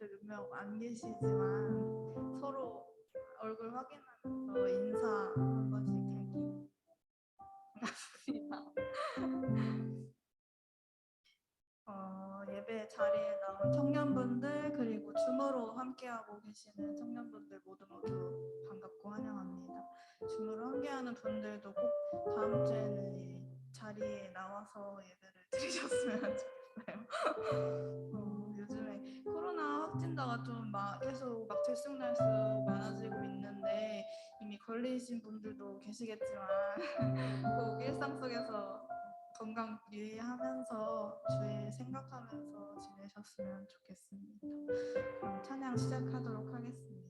곁에 몇 명 안 계시지만 서로 얼굴 확인하면서 인사 한 번씩 하기 반갑습니다. 예배 자리에 나온 청년분들 그리고 줌으로 함께하고 계시는 청년분들 모두 반갑고 환영합니다. 줌으로 함께하는 분들도 꼭 다음 주에는 이 자리에 나와서 예배를 드리셨으면 좋겠어요. 요즘에 코로나 확진자가 좀 계속 들쑥날쑥 많아지고 있는데 이미 걸리신 분들도 계시겠지만 꼭 일상 속에서 건강 유의하면서 주의 생각하면서 지내셨으면 좋겠습니다. 그럼 찬양 시작하도록 하겠습니다.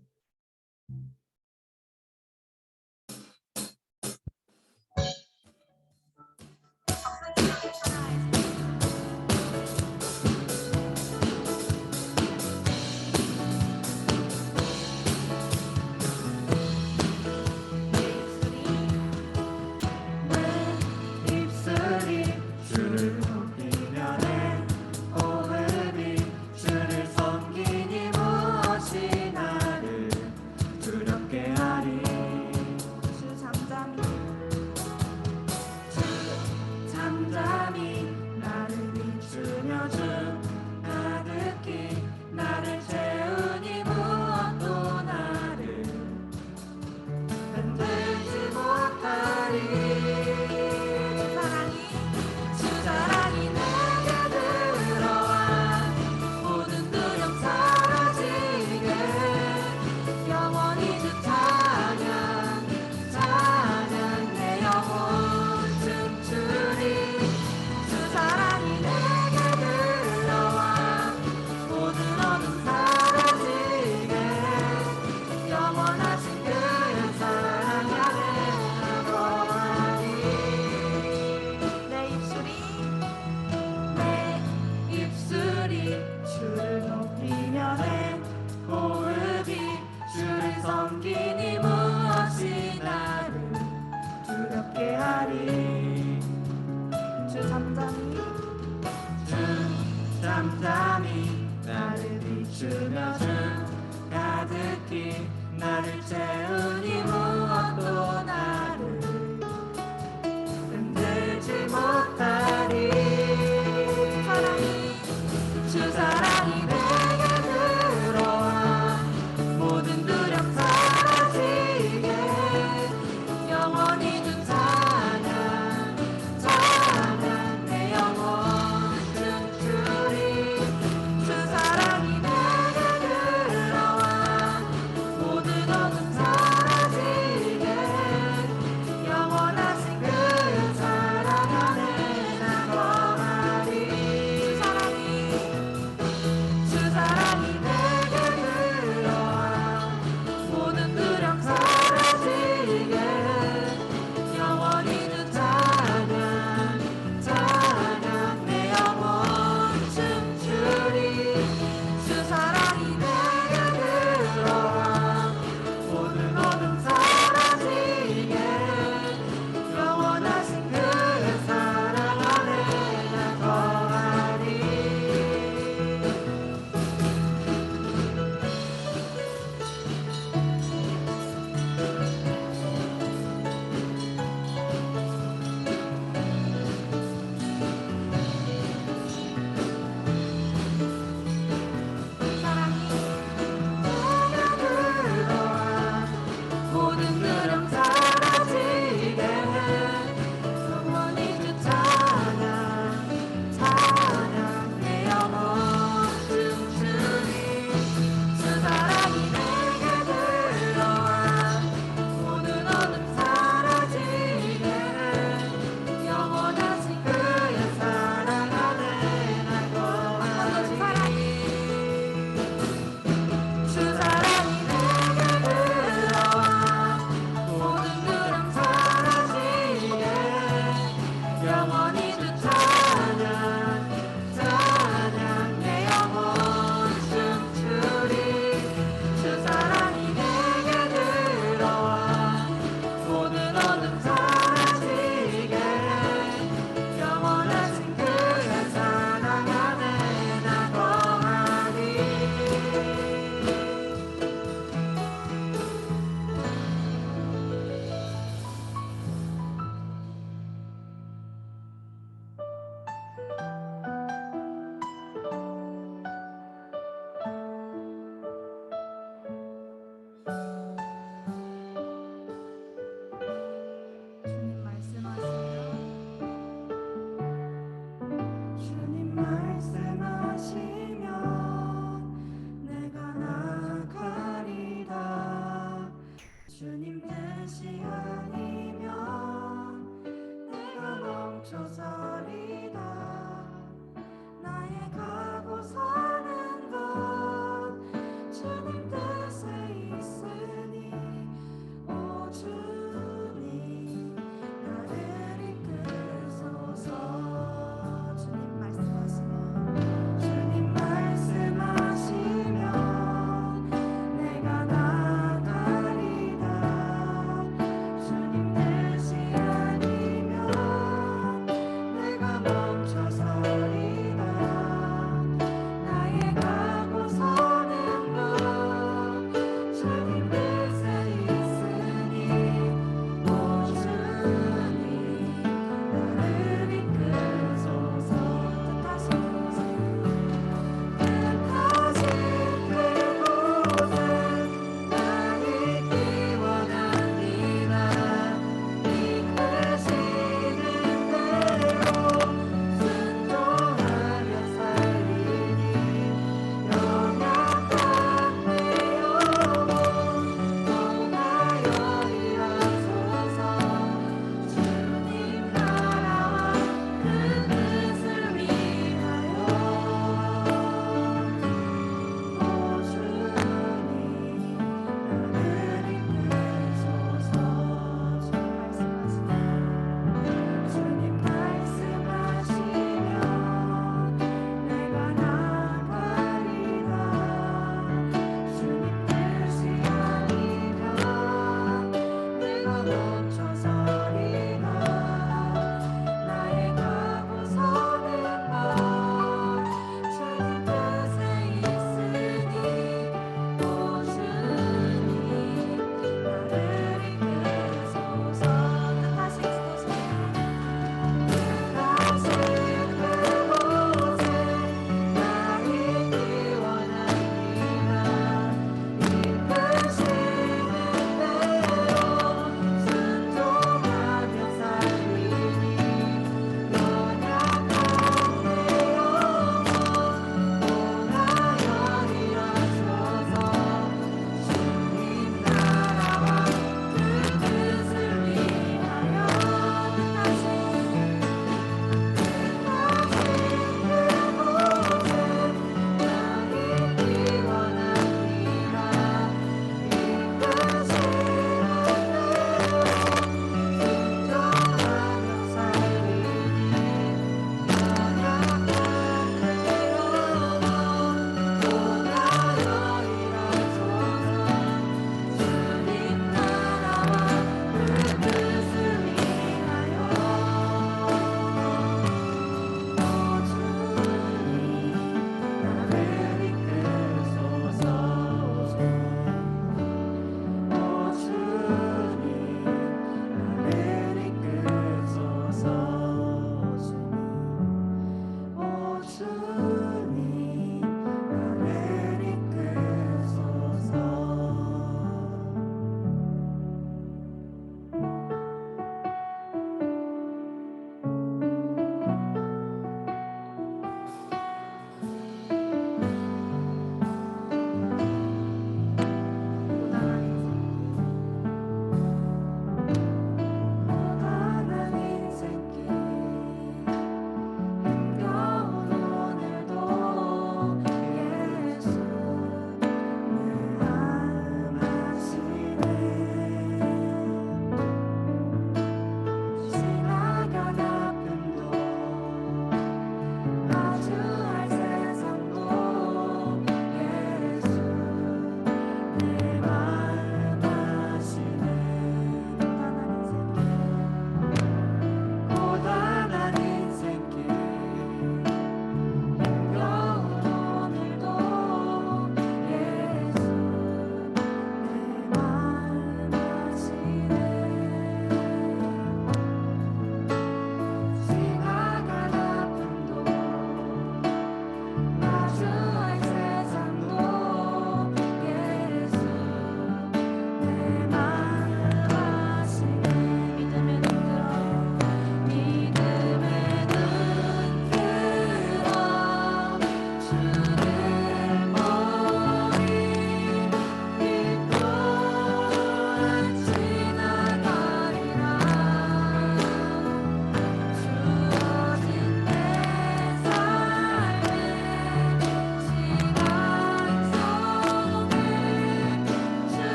모든 어둠 사랑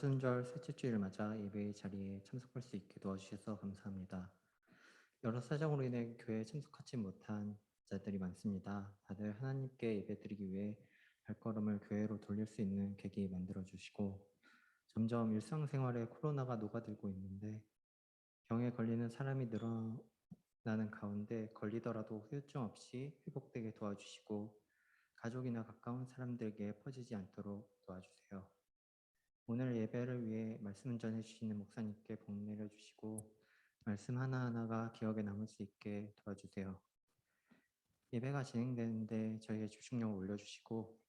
사순절 셋째 주일을 맞아 예배 자리에 참석할 수 있게 도와주셔서 감사합니다. 여러 사정으로 인해 교회에 참석하지 못한 자들이 많습니다. 다들 하나님께 예배드리기 위해 발걸음을 교회로 돌릴 수 있는 계기 만들어 주시고, 점점 일상생활에 코로나가 녹아들고 있는데 병에 걸리는 사람이 늘어나는 가운데 걸리더라도 후유증 없이 회복되게 도와주시고, 가족이나 가까운 사람들에게 퍼지지 않도록 도와주세요. 오늘 예배를 위해 말씀 전해주시는 목사님께 복 내려주시고, 말씀 하나하나가 기억에 남을 수 있게 도와주세요. 예배가 진행되는데 저희의 집중력을 올려주시고,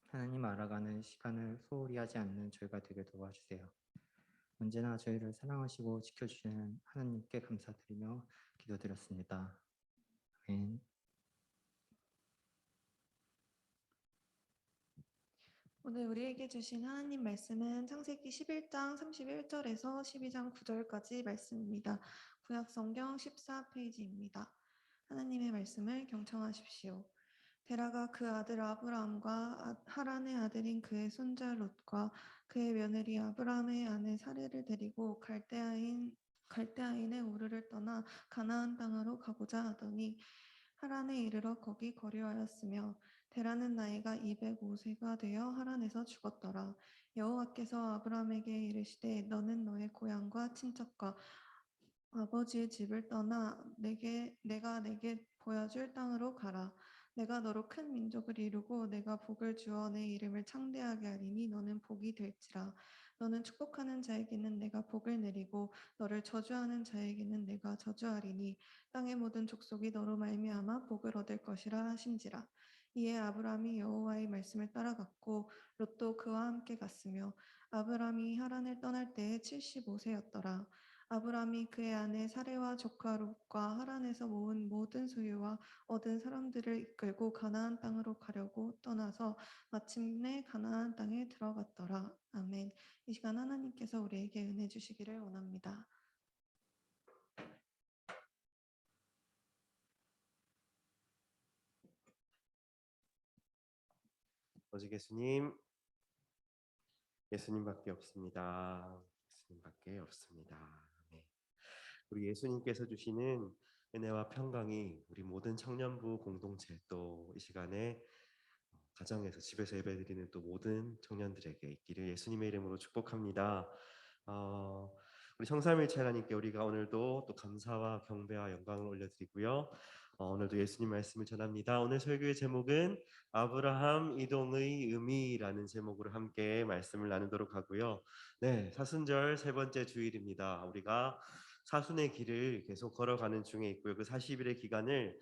하나님 알아가는 시간을 소홀히 하지 않는 저희가 되게 도와주세요. 언제나 저희를 사랑하시고 지켜주시는 하나님께 감사드리며 기도드렸습니다. 아멘. 오늘 우리에게 주신 하나님 말씀은 창세기 11장 31절에서 12장 9절까지 말씀입니다. 구약성경 14페이지입니다. 하나님의 말씀을 경청하십시오. 데라가 그 아들 아브라함과 하란의 아들인 그의 손자 롯과 그의 며느리 아브라함의 아내 사레를 데리고 갈대아인의 우르를 떠나 가나안 땅으로 가고자 하더니 하란에 이르러 거기 거류하였으며 데라는 나이가 205세가 되어 하란에서 죽었더라. 여호와께서 아브라함에게 이르시되 너는 너의 고향과 친척과 아버지의 집을 떠나 내가 내게 보여줄 땅으로 가라. 내가 너로 큰 민족을 이루고 내가 복을 주어 내 이름을 창대하게 하리니 너는 복이 될지라. 너는 축복하는 자에게는 내가 복을 내리고 너를 저주하는 자에게는 내가 저주하리니 땅의 모든 족속이 너로 말미암아 복을 얻을 것이라 하신지라. 이에 아브라함이 여호와의 말씀을 따라갔고 롯도 그와 함께 갔으며 아브라함이 하란을 떠날 때에 75세였더라. 아브라함이 그의 아내 사레와 조카 롯과 하란에서 모은 모든 소유와 얻은 사람들을 이끌고 가나안 땅으로 가려고 떠나서 마침내 가나안 땅에 들어갔더라. 아멘. 이 시간 하나님께서 우리에게 은혜 주시기를 원합니다. 오직 예수님밖에 없습니다. 예수님밖에 없습니다. 네. 우리 예수님께서 주시는 은혜와 평강이 우리 모든 청년부 공동체 또 이 시간에 가정에서 집에서 예배드리는 또 모든 청년들에게 있기를 예수님의 이름으로 축복합니다. 우리 성삼일체 하나님께 우리가 오늘도 또 감사와 경배와 영광을 올려드리고요. 오늘도 예수님 말씀을 전합니다. 오늘 설교의 제목은 아브라함 이동의 의미라는 제목으로 함께 말씀을 나누도록 하고요. 네, 사순절 세 번째 주일입니다. 우리가 사순의 길을 계속 걸어가는 중에 있고요. 그 40일의 기간을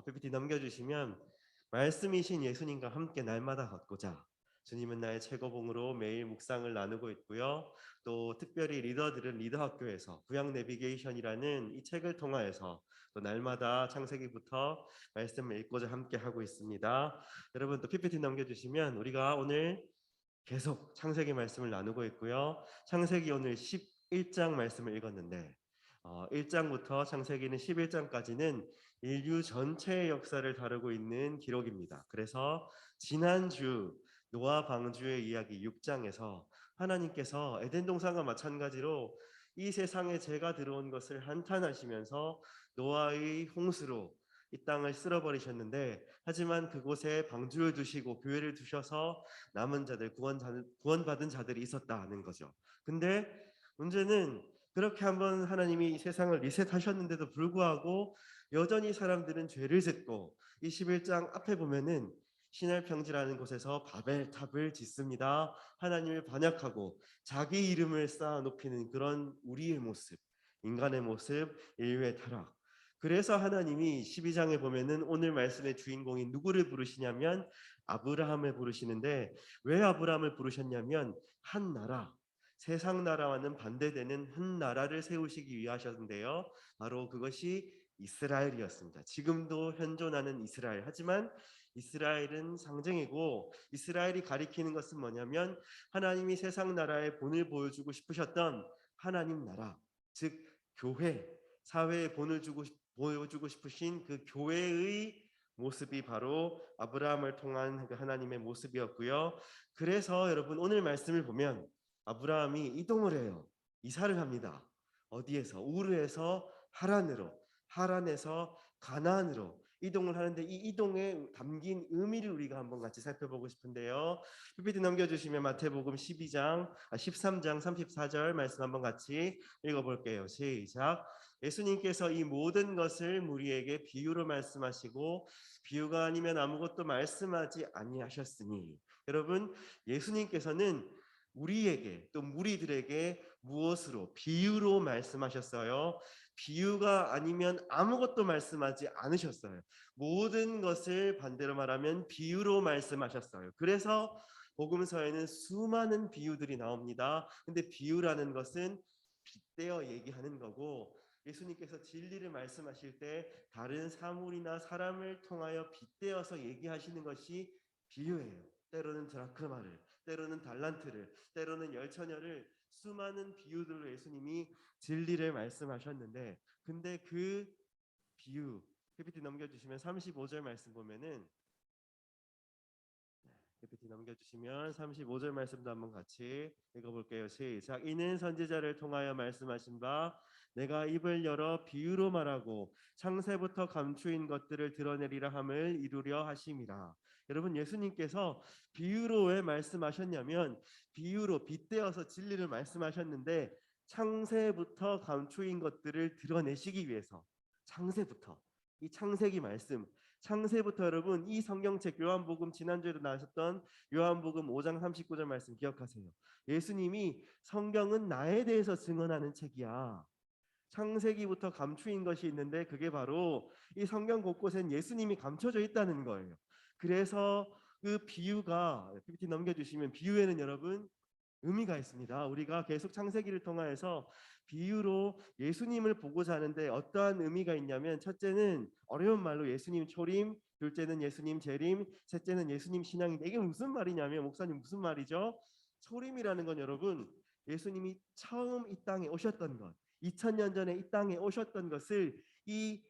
PPT 넘겨주시면 말씀이신 예수님과 함께 날마다 걷고자 주님은 나의 최고봉으로 매일 묵상을 나누고 있고요. 또 특별히 리더들은 리더학교에서 구약 내비게이션이라는 이 책을 통하여서 또 날마다 창세기부터 말씀을 읽고자 함께 하고 있습니다. 여러분 또 PPT 넘겨주시면 우리가 오늘 계속 창세기 말씀을 나누고 있고요. 창세기 오늘 11장 말씀을 읽었는데 1장부터 창세기는 11장까지는 인류 전체의 역사를 다루고 있는 기록입니다. 그래서 지난주 노아 방주의 이야기 6장에서 하나님께서 에덴 동산과 마찬가지로 이 세상에 죄가 들어온 것을 한탄하시면서 노아의 홍수로 이 땅을 쓸어버리셨는데, 하지만 그곳에 방주를 두시고 교회를 두셔서 남은 자들, 구원받은 자들이 있었다는 거죠. 근데 문제는 그렇게 한번 하나님이 세상을 리셋하셨는데도 불구하고 여전히 사람들은 죄를 짓고, 이 11장 앞에 보면은 신할 평지라는 곳에서 바벨탑을 짓습니다. 하나님을 반역하고 자기 이름을 쌓아 높이는 그런 우리의 모습, 인간의 모습, 인류의 타락. 그래서 하나님이 12장에 보면은 오늘 말씀의 주인공이 누구를 부르시냐면 아브라함을 부르시는데, 왜 아브라함을 부르셨냐면 한 나라, 세상 나라와는 반대되는 한 나라를 세우시기 위하셨는데요. 바로 그것이 이스라엘이었습니다. 지금도 현존하는 이스라엘. 하지만 이스라엘은 상징이고, 이스라엘이 가리키는 것은 뭐냐면 하나님이 세상 나라의 본을 보여주고 싶으셨던 하나님 나라, 즉 교회, 사회의 본을 보여주고 싶으신 그 교회의 모습이 바로 아브라함을 통한 그 하나님의 모습이었고요. 그래서 여러분 오늘 말씀을 보면 아브라함이 이동을 해요. 이사를 합니다. 어디에서? 우르에서 하란으로, 하란에서 가나안으로 이동을 하는데 이 이동에 담긴 의미를 우리가 한번 같이 살펴보고 싶은데요. PPT 넘겨주시면 마태복음 13장 34절 말씀 한번 같이 읽어볼게요. 시작. 예수님께서 이 모든 것을 무리에게 비유로 말씀하시고 비유가 아니면 아무것도 말씀하지 아니하셨으니. 여러분, 예수님께서는 우리에게 또 무리들에게 무엇으로? 비유로 말씀하셨어요. 비유가 아니면 아무것도 말씀하지 않으셨어요. 모든 것을 반대로 말하면 비유로 말씀하셨어요. 그래서 복음서에는 수많은 비유들이 나옵니다. 근데 비유라는 것은 빗대어 얘기하는 거고, 예수님께서 진리를 말씀하실 때 다른 사물이나 사람을 통하여 빗대어서 얘기하시는 것이 비유예요. 때로는 드라크마를, 때로는 달란트를, 때로는 열처녀를, 수많은 비유들로 예수님이 진리를 말씀하셨는데, 근데 그 비유, PPT 넘겨주시면 35절 말씀 보면은, PPT 넘겨주시면 35절 말씀도 한번 같이 읽어볼게요. 시작. 이는 선지자를 통하여 말씀하신 바 내가 입을 열어 비유로 말하고 창세부터 감추인 것들을 드러내리라 함을 이루려 하심이라. 여러분, 예수님께서 비유로 왜 말씀하셨냐면 비유로 빗대어서 진리를 말씀하셨는데 창세부터 감추인 것들을 드러내시기 위해서. 창세부터, 이 창세기 말씀, 창세부터 여러분, 이 성경책 요한복음, 지난주에도 나왔었던 요한복음 5장 39절 말씀 기억하세요. 예수님이 성경은 나에 대해서 증언하는 책이야. 창세기부터 감추인 것이 있는데 그게 바로 이 성경 곳곳엔 예수님이 감춰져 있다는 거예요. 그래서 그 비유가, PPT 넘겨주시면, 비유에는 여러분 의미가 있습니다. 우리가 계속 창세기를 통하여서 비유로 예수님을 보고자 하는데 어떠한 의미가 있냐면, 첫째는 어려운 말로 예수님 초림, 둘째는 예수님 재림, 셋째는 예수님 신앙인데, 이게 무슨 말이냐면, 목사님 무슨 말이죠? 초림이라는 건 여러분, 예수님이 처음 이 땅에 오셨던 것, 2000년 전에 이 땅에 오셨던 것을 이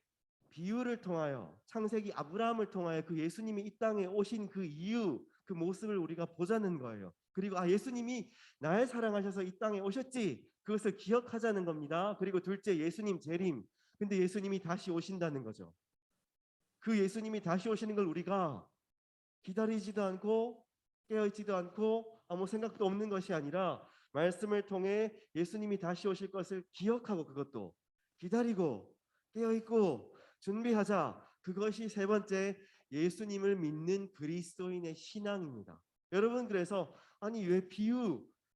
비유를 통하여, 창세기 아브라함을 통하여 그 예수님이 이 땅에 오신 그 이유, 그 모습을 우리가 보자는 거예요. 그리고 예수님이 날 사랑하셔서 이 땅에 오셨지, 그것을 기억하자는 겁니다. 그리고 둘째, 예수님 재림. 근데 예수님이 다시 오신다는 거죠. 그 예수님이 다시 오시는 걸 우리가 기다리지도 않고 깨어있지도 않고 아무 생각도 없는 것이 아니라 말씀을 통해 예수님이 다시 오실 것을 기억하고 그것도 기다리고 깨어있고 준비하자. 그것이 세 번째, 예수님을 믿는 그리스도인의 신앙입니다. 여러분, 그래서 아니 왜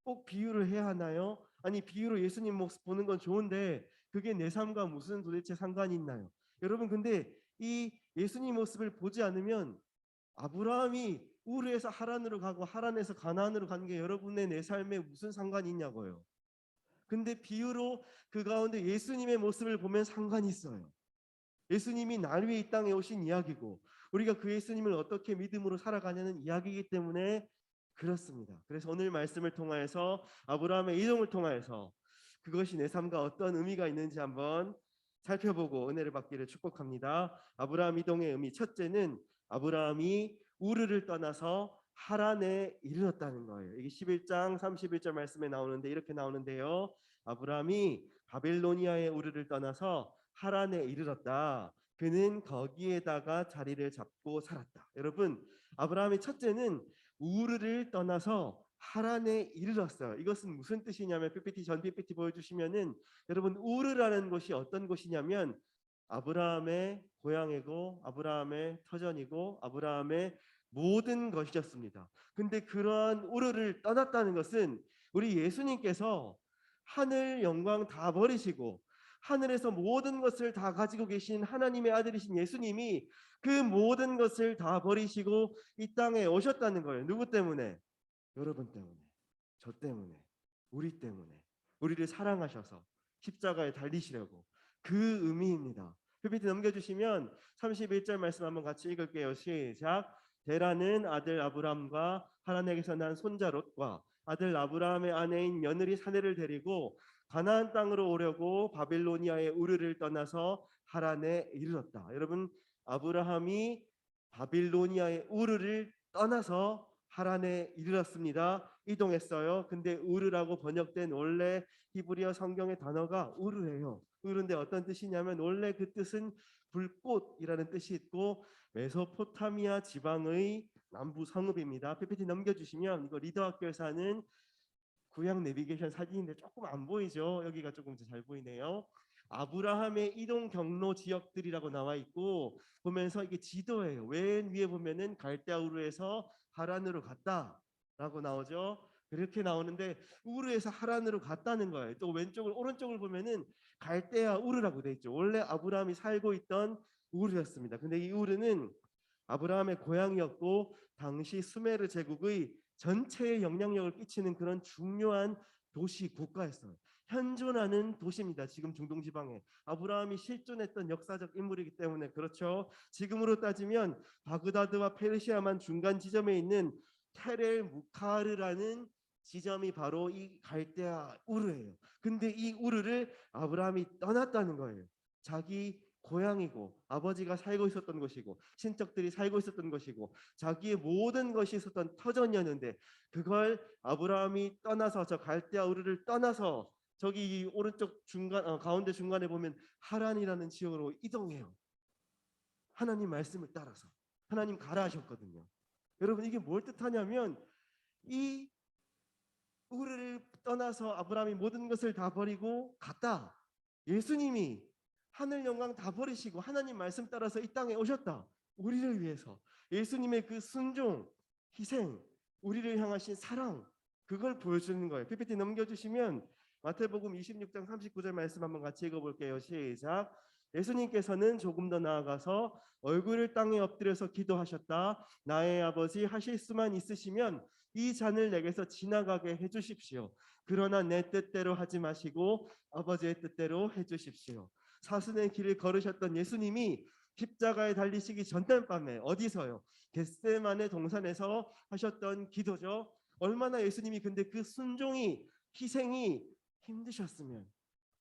꼭 비유를 해야 하나요? 아니 비유로 예수님 모습 보는 건 좋은데 그게 내 삶과 무슨 도대체 상관이 있나요? 여러분, 근데 이 예수님 모습을 보지 않으면 아브라함이 우르에서 하란으로 가고 하란에서 가나안으로 가는 게 여러분의 내 삶에 무슨 상관이 있냐고요. 근데 비유로 그 가운데 예수님의 모습을 보면 상관이 있어요. 예수님이 날 위해 이 땅에 오신 이야기고 우리가 그 예수님을 어떻게 믿음으로 살아가냐는 이야기이기 때문에 그렇습니다. 그래서 오늘 말씀을 통하여서 아브라함의 이동을 통하여서 그것이 내 삶과 어떤 의미가 있는지 한번 살펴보고 은혜를 받기를 축복합니다. 아브라함 이동의 의미, 첫째는 아브라함이 우르를 떠나서 하란에 이르렀다는 거예요. 이게 11장 31절 말씀에 나오는데 이렇게 나오는데요. 아브라함이 바벨로니아의 우르를 떠나서 하란에 이르렀다. 그는 거기에다가 자리를 잡고 살았다. 여러분, 아브라함의 첫째는 우르를 떠나서 하란에 이르렀어요. 이것은 무슨 뜻이냐면, 전 PPT 보여주시면은, 여러분, 우르라는 곳이 어떤 곳이냐면 아브라함의 고향이고 아브라함의 터전이고 아브라함의 모든 것이었습니다. 근데 그러한 우르를 떠났다는 것은 우리 예수님께서 하늘 영광 다 버리시고 하늘에서 모든 것을 다 가지고 계신 하나님의 아들이신 예수님이 그 모든 것을 다 버리시고 이 땅에 오셨다는 거예요. 누구 때문에? 여러분 때문에, 저 때문에, 우리 때문에. 우리를 사랑하셔서 십자가에 달리시려고. 그 의미입니다. PPT 넘겨주시면 31절 말씀 한번 같이 읽을게요. 시작. 데라는 아들 아브람과 하란에게서 난 손자 롯과 아들 아브라함의 아내인 며느리 사내를 데리고 가나안 땅으로 오려고 바빌로니아의 우르를 떠나서 하란에 이르렀다. 여러분, 아브라함이 바빌로니아의 우르를 떠나서 하란에 이르렀습니다. 이동했어요. 근데 우르라고 번역된 원래 히브리어 성경의 단어가 우르예요. 우르인데 어떤 뜻이냐면 원래 그 뜻은 불꽃이라는 뜻이 있고 메소포타미아 지방의 남부 성읍입니다. PPT 넘겨주시면 이거 리더 학교에서 하는 구약 내비게이션 사진인데 조금 안 보이죠? 여기가 조금 잘 보이네요. 아브라함의 이동 경로 지역들이라고 나와 있고 보면서 이게 지도예요. 맨 위에 보면은 갈대아 우르에서 하란으로 갔다라고 나오죠. 그렇게 나오는데 우르에서 하란으로 갔다는 거예요. 또 왼쪽을 오른쪽을 보면은 갈대아 우르라고 돼 있죠. 원래 아브라함이 살고 있던 우르였습니다. 근데 이 우르는 아브라함의 고향이었고 당시 수메르 제국의 전체에 영향력을 끼치는 그런 중요한 도시 국가였어요. 현존하는 도시입니다. 지금 중동 지방에 아브라함이 실존했던 역사적 인물이기 때문에 그렇죠. 지금으로 따지면 바그다드와 페르시아만 중간 지점에 있는 테렐 무카르라는 지점이 바로 이 갈대아 우르예요. 근데 이 우르를 아브라함이 떠났다는 거예요. 자기 고향이고 아버지가 살고 있었던 곳이고 친척들이 살고 있었던 곳이고 자기의 모든 것이 있었던 터전이었는데 그걸 아브라함이 떠나서 저 갈대아 우르를 떠나서 저기 이 오른쪽 중간 가운데 중간에 보면 하란이라는 지역으로 이동해요. 하나님 말씀을 따라서 하나님 가라 하셨거든요. 여러분 이게 뭘 뜻하냐면 이 우르를 떠나서 아브라함이 모든 것을 다 버리고 갔다. 예수님이 하늘 영광 다 버리시고 하나님 말씀 따라서 이 땅에 오셨다. 우리를 위해서 예수님의 그 순종, 희생, 우리를 향하신 사랑 그걸 보여주는 거예요. PPT 넘겨주시면 마태복음 26장 39절 말씀 한번 같이 읽어볼게요. 시작. 예수님께서는 조금 더 나아가서 얼굴을 땅에 엎드려서 기도하셨다. 나의 아버지 하실 수만 있으시면 이 잔을 내게서 지나가게 해주십시오. 그러나 내 뜻대로 하지 마시고 아버지의 뜻대로 해주십시오. 사순의 길을 걸으셨던 예수님이 십자가에 달리시기 전날 밤에 어디서요? 겟세마네 동산에서 하셨던 기도죠. 얼마나 예수님이 근데 그 순종이 희생이 힘드셨으면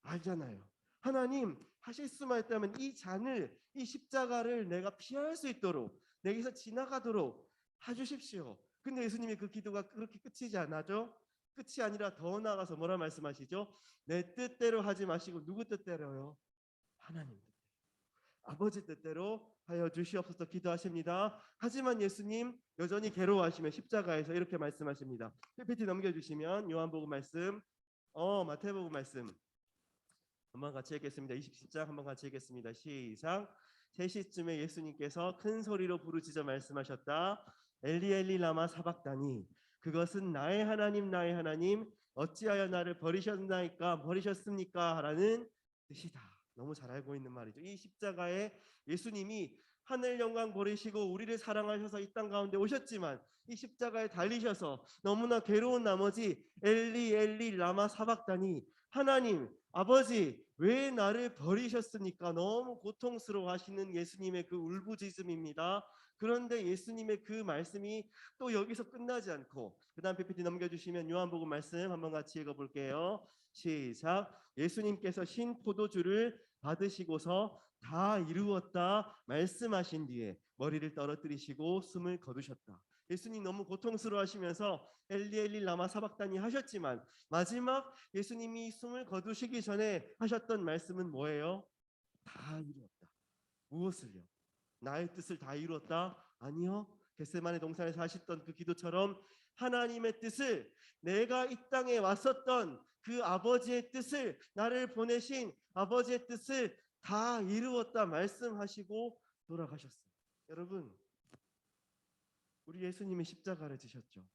알잖아요. 하나님 하실 수만 있다면 이 잔을 이 십자가를 내가 피할 수 있도록 내게서 지나가도록 해주십시오. 근데 예수님이 그 기도가 그렇게 끝이지 않아죠? 끝이 아니라 더 나아가서 뭐라 말씀하시죠? 내 뜻대로 하지 마시고 누구 뜻대로요? 하나님 뜻대로. 아버지 뜻대로 하여 주시옵소서 기도하십니다. 하지만 예수님 여전히 괴로워하시며 십자가에서 이렇게 말씀하십니다. PPT 넘겨주시면 요한복음 말씀 마태복음 말씀 한번 같이 읽겠습니다. 27장 한번 같이 읽겠습니다. 시작. 3시쯤에 예수님께서 큰 소리로 부르짖어 말씀하셨다. 엘리 엘리 라마 사박다니 그것은 나의 하나님 어찌하여 나를 버리셨습니까? 라는 뜻이다. 너무 잘 알고 있는 말이죠. 이 십자가에 예수님이 하늘 영광 버리시고 우리를 사랑하셔서 이 땅 가운데 오셨지만 이 십자가에 달리셔서 너무나 괴로운 나머지 엘리 엘리 라마 사박다니 하나님 아버지 왜 나를 버리셨습니까? 너무 고통스러워 하시는 예수님의 그 울부짖음입니다. 그런데 예수님의 그 말씀이 또 여기서 끝나지 않고 그 다음 PPT 넘겨주시면 요한복음 말씀 한번 같이 읽어볼게요. 시작. 예수님께서 신 포도주를 받으시고서 다 이루었다 말씀하신 뒤에 머리를 떨어뜨리시고 숨을 거두셨다. 예수님 너무 고통스러워하시면서 엘리 엘리 라마 사박다니 하셨지만 마지막 예수님이 숨을 거두시기 전에 하셨던 말씀은 뭐예요? 다 이루었다. 무엇을요? 나의 뜻을 다 이루었다? 아니요. 겟세마네 동산에서 하셨던 그 기도처럼 하나님의 뜻을 내가 이 땅에 왔었던 그 아버지의 뜻을 나를 보내신 아버지의 뜻을 다 이루었다 말씀하시고 돌아가셨어요. 여러분 우리 예수님이 십자가를 지셨죠.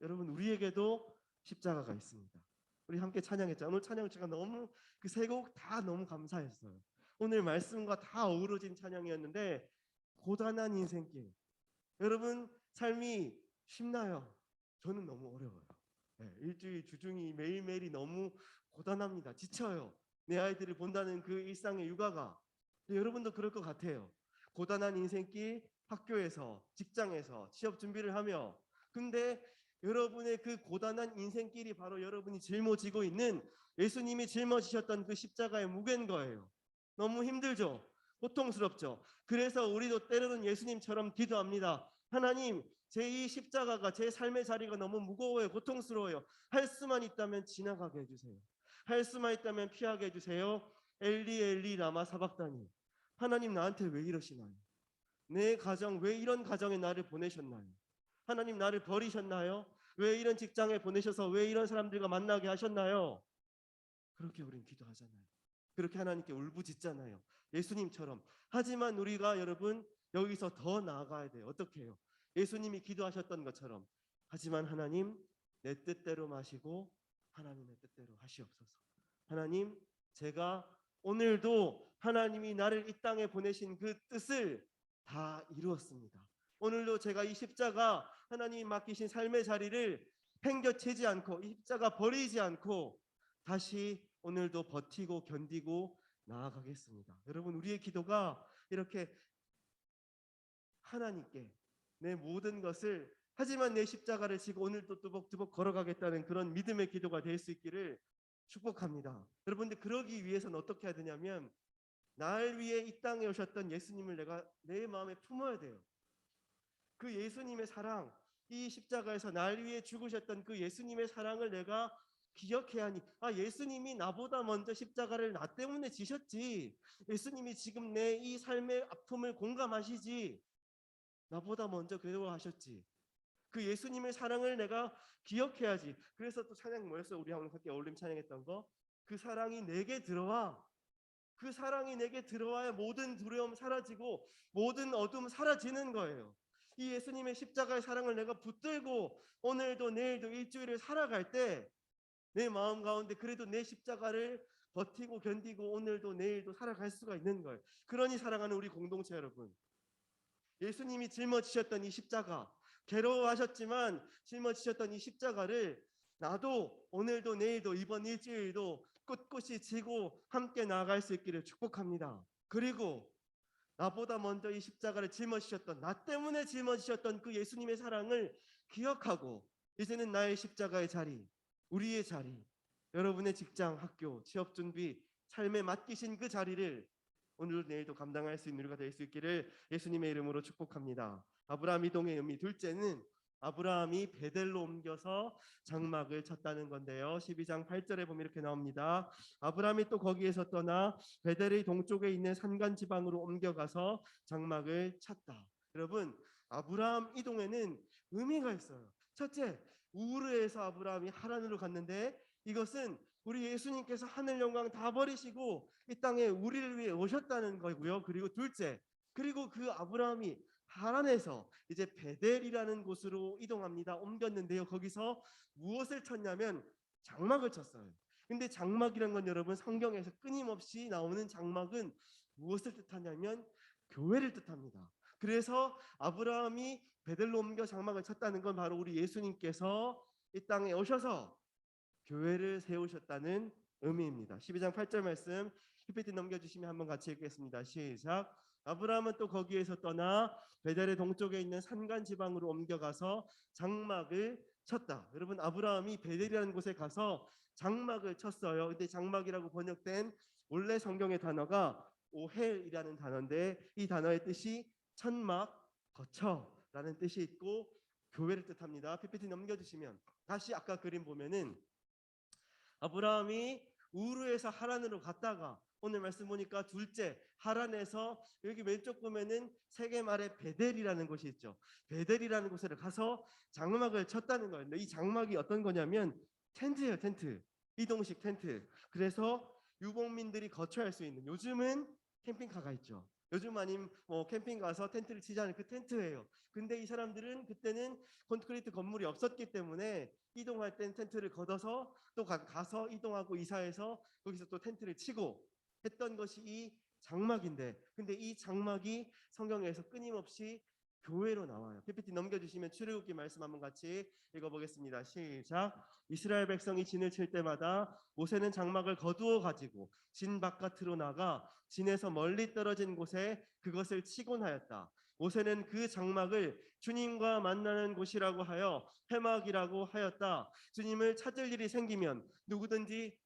여러분 우리에게도 십자가가 있습니다. 우리 함께 찬양했죠. 오늘 찬양 제가 너무 그 세 곡 다 너무 감사했어요. 오늘 말씀과 다 어우러진 찬양이었는데 고단한 인생길. 여러분 삶이 쉽나요? 저는 너무 어려워요. 네, 일주일 주중이 매일매일이 너무 고단합니다. 지쳐요. 내 아이들을 본다는 그 일상의 육아가. 여러분도 그럴 것 같아요. 고단한 인생길 학교에서 직장에서 취업 준비를 하며 근데 여러분의 그 고단한 인생길이 바로 여러분이 짊어지고 있는 예수님이 짊어지셨던 그 십자가의 무게인 거예요. 너무 힘들죠? 고통스럽죠? 그래서 우리도 때로는 예수님처럼 기도합니다. 하나님 제 이 십자가가 제 삶의 자리가 너무 무거워요. 고통스러워요. 할 수만 있다면 지나가게 해주세요. 할 수만 있다면 피하게 해주세요. 엘리 엘리 라마 사박다니. 하나님 나한테 왜 이러시나요? 내 가정 왜 이런 가정에 나를 보내셨나요? 하나님 나를 버리셨나요? 왜 이런 직장에 보내셔서 왜 이런 사람들과 만나게 하셨나요? 그렇게 우린 기도하잖아요. 그렇게 하나님께 울부짖잖아요. 예수님처럼. 하지만 우리가 여러분 여기서 더 나아가야 돼요. 어떻게 해요? 예수님이 기도하셨던 것처럼. 하지만 하나님 내 뜻대로 마시고 하나님의 뜻대로 하시옵소서. 하나님 제가 오늘도 하나님이 나를 이 땅에 보내신 그 뜻을 다 이루었습니다. 오늘도 제가 이 십자가 하나님이 맡기신 삶의 자리를 팽겨치지 않고 이 십자가 버리지 않고 다시 오늘도 버티고 견디고 나아가겠습니다. 여러분 우리의 기도가 이렇게 하나님께 내 모든 것을 하지만 내 십자가를 지고 오늘도 뚜벅뚜벅 걸어가겠다는 그런 믿음의 기도가 될 수 있기를 축복합니다. 여러분들 그러기 위해서는 어떻게 해야 되냐면 날 위해 이 땅에 오셨던 예수님을 내가 내 마음에 품어야 돼요. 그 예수님의 사랑, 이 십자가에서 날 위해 죽으셨던 그 예수님의 사랑을 내가 기억해야 하니 예수님이 나보다 먼저 십자가를 나 때문에 지셨지. 예수님이 지금 내 이 삶의 아픔을 공감하시지. 나보다 먼저 괴로워하셨지. 그 예수님의 사랑을 내가 기억해야지. 그래서 또 찬양 뭐였어요? 우리 함께 어울림 찬양했던 거. 그 사랑이 내게 들어와. 그 사랑이 내게 들어와야 모든 두려움 사라지고 모든 어둠 사라지는 거예요. 이 예수님의 십자가의 사랑을 내가 붙들고 오늘도 내일도 일주일을 살아갈 때 내 마음 가운데 그래도 내 십자가를 버티고 견디고 오늘도 내일도 살아갈 수가 있는 거예요. 그러니 사랑하는 우리 공동체 여러분, 예수님이 짊어지셨던 이 십자가, 괴로워하셨지만 짊어지셨던 이 십자가를 나도 오늘도 내일도 이번 일주일도 꿋꿋이 지고 함께 나아갈 수 있기를 축복합니다. 그리고 나보다 먼저 이 십자가를 짊어지셨던, 나 때문에 짊어지셨던 그 예수님의 사랑을 기억하고 이제는 나의 십자가의 자리, 우리의 자리, 여러분의 직장, 학교, 취업 준비, 삶에 맡기신 그 자리를 오늘 내일도 감당할 수 있는 우리가 될 수 있기를 예수님의 이름으로 축복합니다. 아브라함 이동의 의미 둘째는 아브라함이 베델로 옮겨서 장막을 쳤다는 건데요. 12장 8절에 보면 이렇게 나옵니다. 아브라함이 또 거기에서 떠나 베델의 동쪽에 있는 산간 지방으로 옮겨가서 장막을 쳤다. 여러분, 아브라함 이동에는 의미가 있어요. 첫째, 우르에서 아브라함이 하란으로 갔는데 이것은 우리 예수님께서 하늘 영광 다 버리시고 이 땅에 우리를 위해 오셨다는 거고요. 그리고 둘째, 그리고 그 아브라함이 하란에서 이제 베델이라는 곳으로 이동합니다. 옮겼는데요. 거기서 무엇을 쳤냐면 장막을 쳤어요. 근데 장막이란 건 여러분 성경에서 끊임없이 나오는 장막은 무엇을 뜻하냐면 교회를 뜻합니다. 그래서 아브라함이 베델로 옮겨 장막을 쳤다는 건 바로 우리 예수님께서 이 땅에 오셔서 교회를 세우셨다는 의미입니다. 12장 8절 말씀 PPT 넘겨주시면 한번 같이 읽겠습니다. 시작. 아브라함은 또 거기에서 떠나 베델의 동쪽에 있는 산간 지방으로 옮겨가서 장막을 쳤다. 여러분 아브라함이 베델이라는 곳에 가서 장막을 쳤어요. 근데 장막이라고 번역된 원래 성경의 단어가 오헬이라는 단어인데 이 단어의 뜻이 천막, 거처라는 뜻이 있고 교회를 뜻합니다. PPT 넘겨주시면 다시 아까 그림 보면은 아브라함이 우르에서 하란으로 갔다가 오늘 말씀 보니까 둘째 하란에서 여기 왼쪽 보면은 세겜 아래 베델이라는 곳이 있죠. 베델이라는 곳에 가서 장막을 쳤다는 거예요. 이 장막이 어떤 거냐면 텐트예요. 텐트. 이동식 텐트. 그래서 유목민들이 거처할 수 있는, 요즘은 캠핑카가 있죠. 요즘 아니면 캠핑 가서 텐트를 치자는 그 텐트예요. 근데 이 사람들은 그때는 콘크리트 건물이 없었기 때문에 이동할 땐 텐트를 걷어서 또 가서 이동하고 이사해서 거기서 또 텐트를 치고 했던 것이 이 장막인데, 근데 이 장막이 성경에서 끊임없이 교회로 나와요. PPT 넘겨주시면 출애굽기 말씀 한번 같이 읽어보겠습니다. 시작. 이스라엘 백성이 진을 칠 때마다 모세는 장막을 거두어 가지고 진 바깥으로 나가 진에서 멀리 떨어진 곳에 그것을 치곤 하였다. 모세는 그 장막을 주님과 만나는 곳이라고 하여 회막이라고 하였다. 주님을 찾을 일이 생기면 누구든지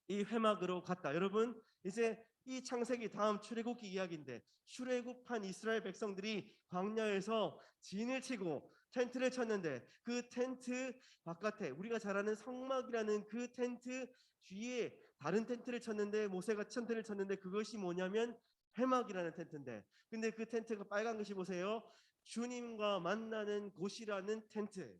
이 회막으로 갔다. 여러분, 이제 이 창세기 다음 출애굽기 이야기인데 출애굽한 이스라엘 백성들이 광야에서 진을 치고 텐트를 쳤는데 그 텐트 바깥에 우리가 잘 아는 성막이라는 그 텐트 뒤에 다른 텐트를 쳤는데 모세가 텐트를 쳤는데 그것이 뭐냐면 회막이라는 텐트인데 근데 그 텐트가 빨간 것이 보세요. 주님과 만나는 곳이라는 텐트.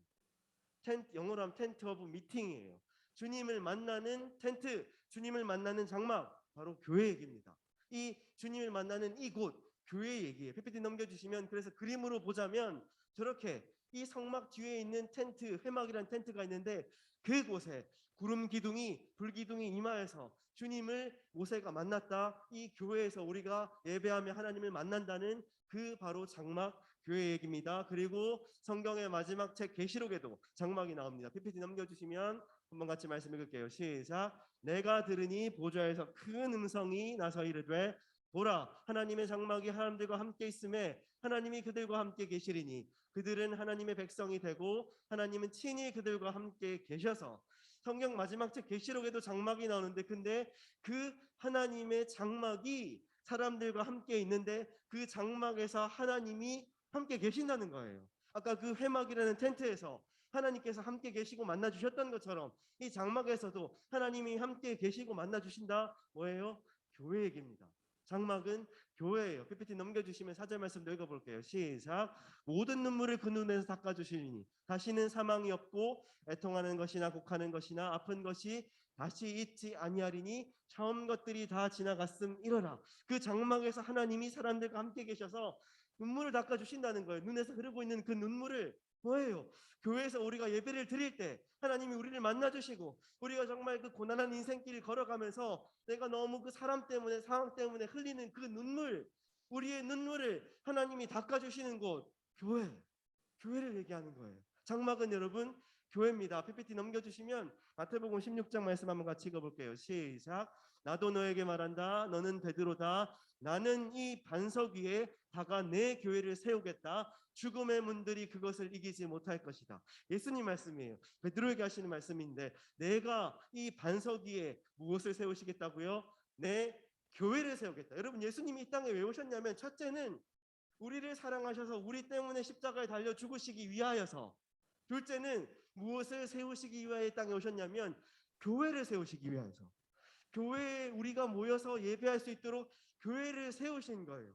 영어로 하면 텐트 오브 미팅이에요. 주님을 만나는 텐트, 주님을 만나는 장막, 바로 교회 얘기입니다. 이 주님을 만나는 이곳, 교회 얘기예요. PPT 넘겨주시면 그래서 그림으로 보자면 저렇게 이 성막 뒤에 있는 텐트, 회막이라는 텐트가 있는데 그곳에 구름 기둥이, 불 기둥이 임하여서 주님을 모세가 만났다. 이 교회에서 우리가 예배하며 하나님을 만난다는 그 바로 장막 교회 얘기입니다. 그리고 성경의 마지막 책 계시록에도 장막이 나옵니다. PPT 넘겨주시면 한번 같이 말씀 읽을게요. 시작. 내가 들으니 보좌에서 큰 음성이 나서 이르되 보라 하나님의 장막이 사람들과 함께 있음에 하나님이 그들과 함께 계시리니 그들은 하나님의 백성이 되고 하나님은 친히 그들과 함께 계셔서 성경 마지막 책 계시록에도 장막이 나오는데 근데 그 하나님의 장막이 사람들과 함께 있는데 그 장막에서 하나님이 함께 계신다는 거예요. 아까 그 회막이라는 텐트에서 하나님께서 함께 계시고 만나 주셨던 것처럼 이 장막에서도 하나님이 함께 계시고 만나 주신다. 뭐예요? 교회 얘기입니다. 장막은 교회예요. PPT 넘겨주시면 4절 말씀도 읽어볼게요. 시작. 모든 눈물을 그 눈에서 닦아주시니 다시는 사망이 없고 애통하는 것이나 곡하는 것이나 아픈 것이 다시 있지 아니하리니 처음 것들이 다 지나갔음 이러라. 그 장막에서 하나님이 사람들과 함께 계셔서 눈물을 닦아주신다는 거예요. 눈에서 흐르고 있는 그 눈물을 뭐예요? 교회에서 우리가 예배를 드릴 때 하나님이 우리를 만나주시고 우리가 정말 그 고난한 인생길을 걸어가면서 내가 너무 그 사람 때문에 상황 때문에 흘리는 그 눈물 우리의 눈물을 하나님이 닦아주시는 곳 교회 교회를 얘기하는 거예요. 장막은 여러분 교회입니다. PPT 넘겨주시면 마태복음 16장 말씀 한번 같이 읽어볼게요. 시작. 나도 너에게 말한다. 너는 베드로다. 나는 이 반석 위에 다가 내 교회를 세우겠다. 죽음의 문들이 그것을 이기지 못할 것이다. 예수님 말씀이에요. 베드로에게 하시는 말씀인데 내가 이 반석 위에 무엇을 세우시겠다고요? 내 교회를 세우겠다. 여러분 예수님이 이 땅에 왜 오셨냐면 첫째는 우리를 사랑하셔서 우리 때문에 십자가에 달려 죽으시기 위하여서 둘째는 무엇을 세우시기 위하여 땅에 오셨냐면 교회를 세우시기 위하여서 교회에 우리가 모여서 예배할 수 있도록 교회를 세우신 거예요.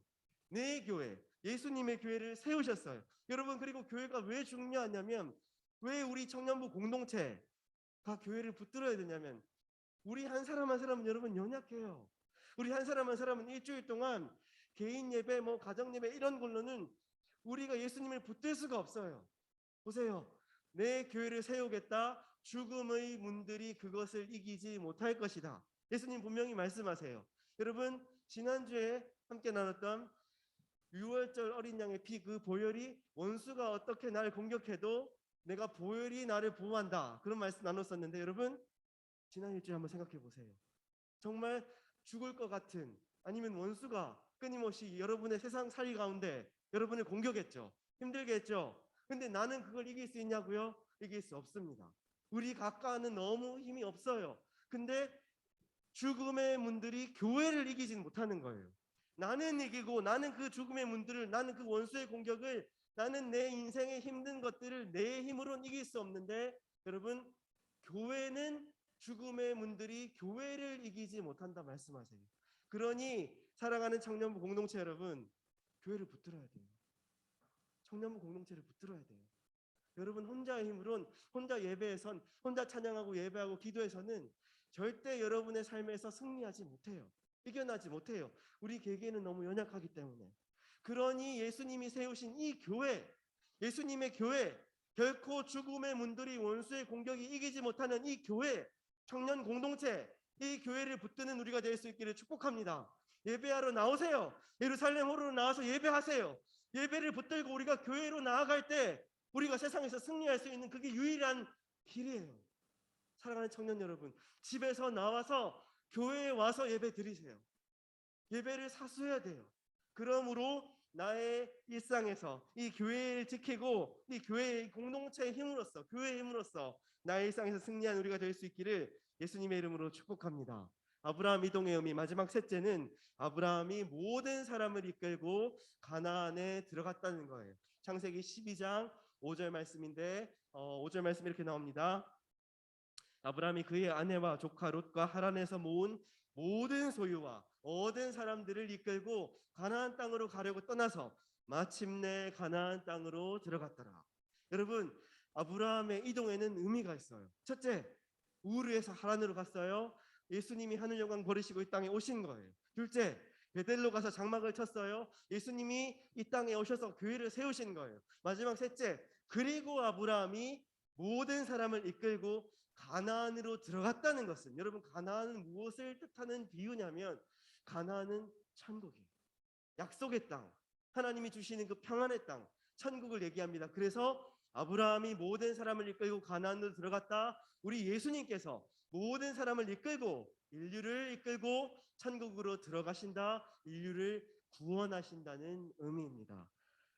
내 교회, 예수님의 교회를 세우셨어요. 여러분 그리고 교회가 왜 중요하냐면 왜 우리 청년부 공동체가 교회를 붙들어야 되냐면 우리 한 사람 한 사람은 여러분 연약해요. 우리 한 사람 한 사람은 일주일 동안 개인 예배, 가정 예배 이런 걸로는 우리가 예수님을 붙들 수가 없어요. 보세요. 내 교회를 세우겠다. 죽음의 문들이 그것을 이기지 못할 것이다. 예수님 분명히 말씀하세요. 여러분 지난주에 함께 나눴던 6월절 어린 양의 피 그 보혈이 원수가 어떻게 날 공격해도 내가 보혈이 나를 보호한다. 그런 말씀 나눴었는데 여러분 지난 일주일 한번 생각해 보세요. 정말 죽을 것 같은 아니면 원수가 끊임없이 여러분의 세상 살이 가운데 여러분을 공격했죠. 힘들게 했죠. 근데 나는 그걸 이길 수 있냐고요? 이길 수 없습니다. 우리 각각은 너무 힘이 없어요. 근데 죽음의 문들이 교회를 이기지는 못하는 거예요. 나는 이기고 나는 그 죽음의 문들을 나는 그 원수의 공격을 나는 내 인생의 힘든 것들을 내 힘으로는 이길 수 없는데 여러분 교회는 죽음의 문들이 교회를 이기지 못한다 말씀하세요. 그러니 사랑하는 청년부 공동체 여러분 교회를 붙들어야 돼요. 청년부 공동체를 붙들어야 돼요. 여러분 혼자의 힘으로는 혼자 예배에선 혼자 찬양하고 예배하고 기도해서는 절대 여러분의 삶에서 승리하지 못해요. 이겨나지 못해요. 우리 개개인은 너무 연약하기 때문에. 그러니 예수님이 세우신 이 교회, 예수님의 교회, 결코 죽음의 문들이 원수의 공격이 이기지 못하는 이 교회, 청년 공동체, 이 교회를 붙드는 우리가 될 수 있기를 축복합니다. 예배하러 나오세요. 예루살렘으로 나와서 예배하세요. 예배를 붙들고 우리가 교회로 나아갈 때 우리가 세상에서 승리할 수 있는 그게 유일한 길이에요. 사랑하는 청년 여러분, 집에서 나와서 교회에 와서 예배 드리세요. 예배를 사수해야 돼요. 그러므로 나의 일상에서 이 교회를 지키고 이 교회의 공동체의 힘으로써 교회의 힘으로써 나의 일상에서 승리한 우리가 될 수 있기를 예수님의 이름으로 축복합니다. 아브라함 이동의 의미 마지막 셋째는 아브라함이 모든 사람을 이끌고 가나안에 들어갔다는 거예요. 창세기 12장 5절 말씀인데 5절 말씀 이렇게 나옵니다. 아브라함이 그의 아내와 조카 롯과 하란에서 모은 모든 소유와 얻은 사람들을 이끌고 가나안 땅으로 가려고 떠나서 마침내 가나안 땅으로 들어갔더라. 여러분, 아브라함의 이동에는 의미가 있어요. 첫째, 우르에서 하란으로 갔어요. 예수님이 하늘 영광 버리시고 이 땅에 오신 거예요. 둘째, 베델로 가서 장막을 쳤어요. 예수님이 이 땅에 오셔서 교회를 세우신 거예요. 마지막 셋째, 그리고 아브라함이 모든 사람을 이끌고 가나안으로 들어갔다는 것은, 여러분, 가나안은 무엇을 뜻하는 비유냐면 가나안은 천국이에요. 약속의 땅, 하나님이 주시는 그 평안의 땅, 천국을 얘기합니다. 그래서 아브라함이 모든 사람을 이끌고 가나안으로 들어갔다. 우리 예수님께서 모든 사람을 이끌고 인류를 이끌고 천국으로 들어가신다. 인류를 구원하신다는 의미입니다.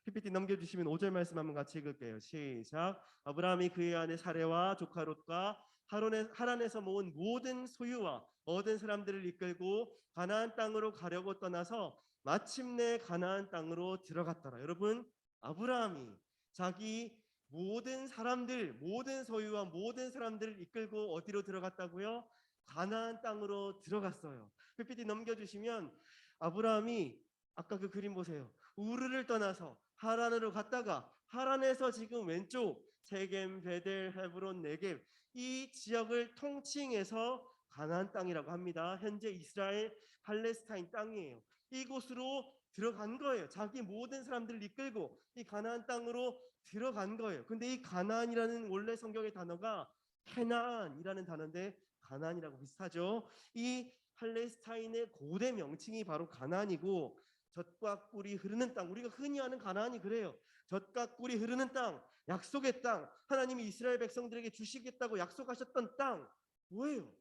PPT 넘겨주시면 5절 말씀 한번 같이 읽을게요. 시작. 아브라함이 그의 아내 사레와 조카 롯과 하란에서 모은 모든 소유와 얻은 사람들을 이끌고 가나안 땅으로 가려고 떠나서 마침내 가나안 땅으로 들어갔더라. 여러분, 아브라함이 자기 모든 사람들, 모든 소유와 모든 사람들을 이끌고 어디로 들어갔다고요? 가나안 땅으로 들어갔어요. PPT 넘겨주시면 아브라함이 아까 그 그림 보세요. 우르를 떠나서 하란으로 갔다가 하란에서 지금 왼쪽 세겜, 베델, 헤브론, 네겝 이 지역을 통칭해서 가나안 땅이라고 합니다. 현재 이스라엘 팔레스타인 땅이에요. 이곳으로 들어간 거예요. 자기 모든 사람들을 이끌고 이 가나안 땅으로 들어간 거예요. 근데 이 가나안이라는 원래 성경의 단어가 캐나안이라는 단어인데 가나안이라고 비슷하죠. 이 팔레스타인의 고대 명칭이 바로 가나안이고 젖과 꿀이 흐르는 땅, 우리가 흔히 아는 가나안이 그래요. 젖과 꿀이 흐르는 땅, 약속의 땅, 하나님이 이스라엘 백성들에게 주시겠다고 약속하셨던 땅, 뭐예요?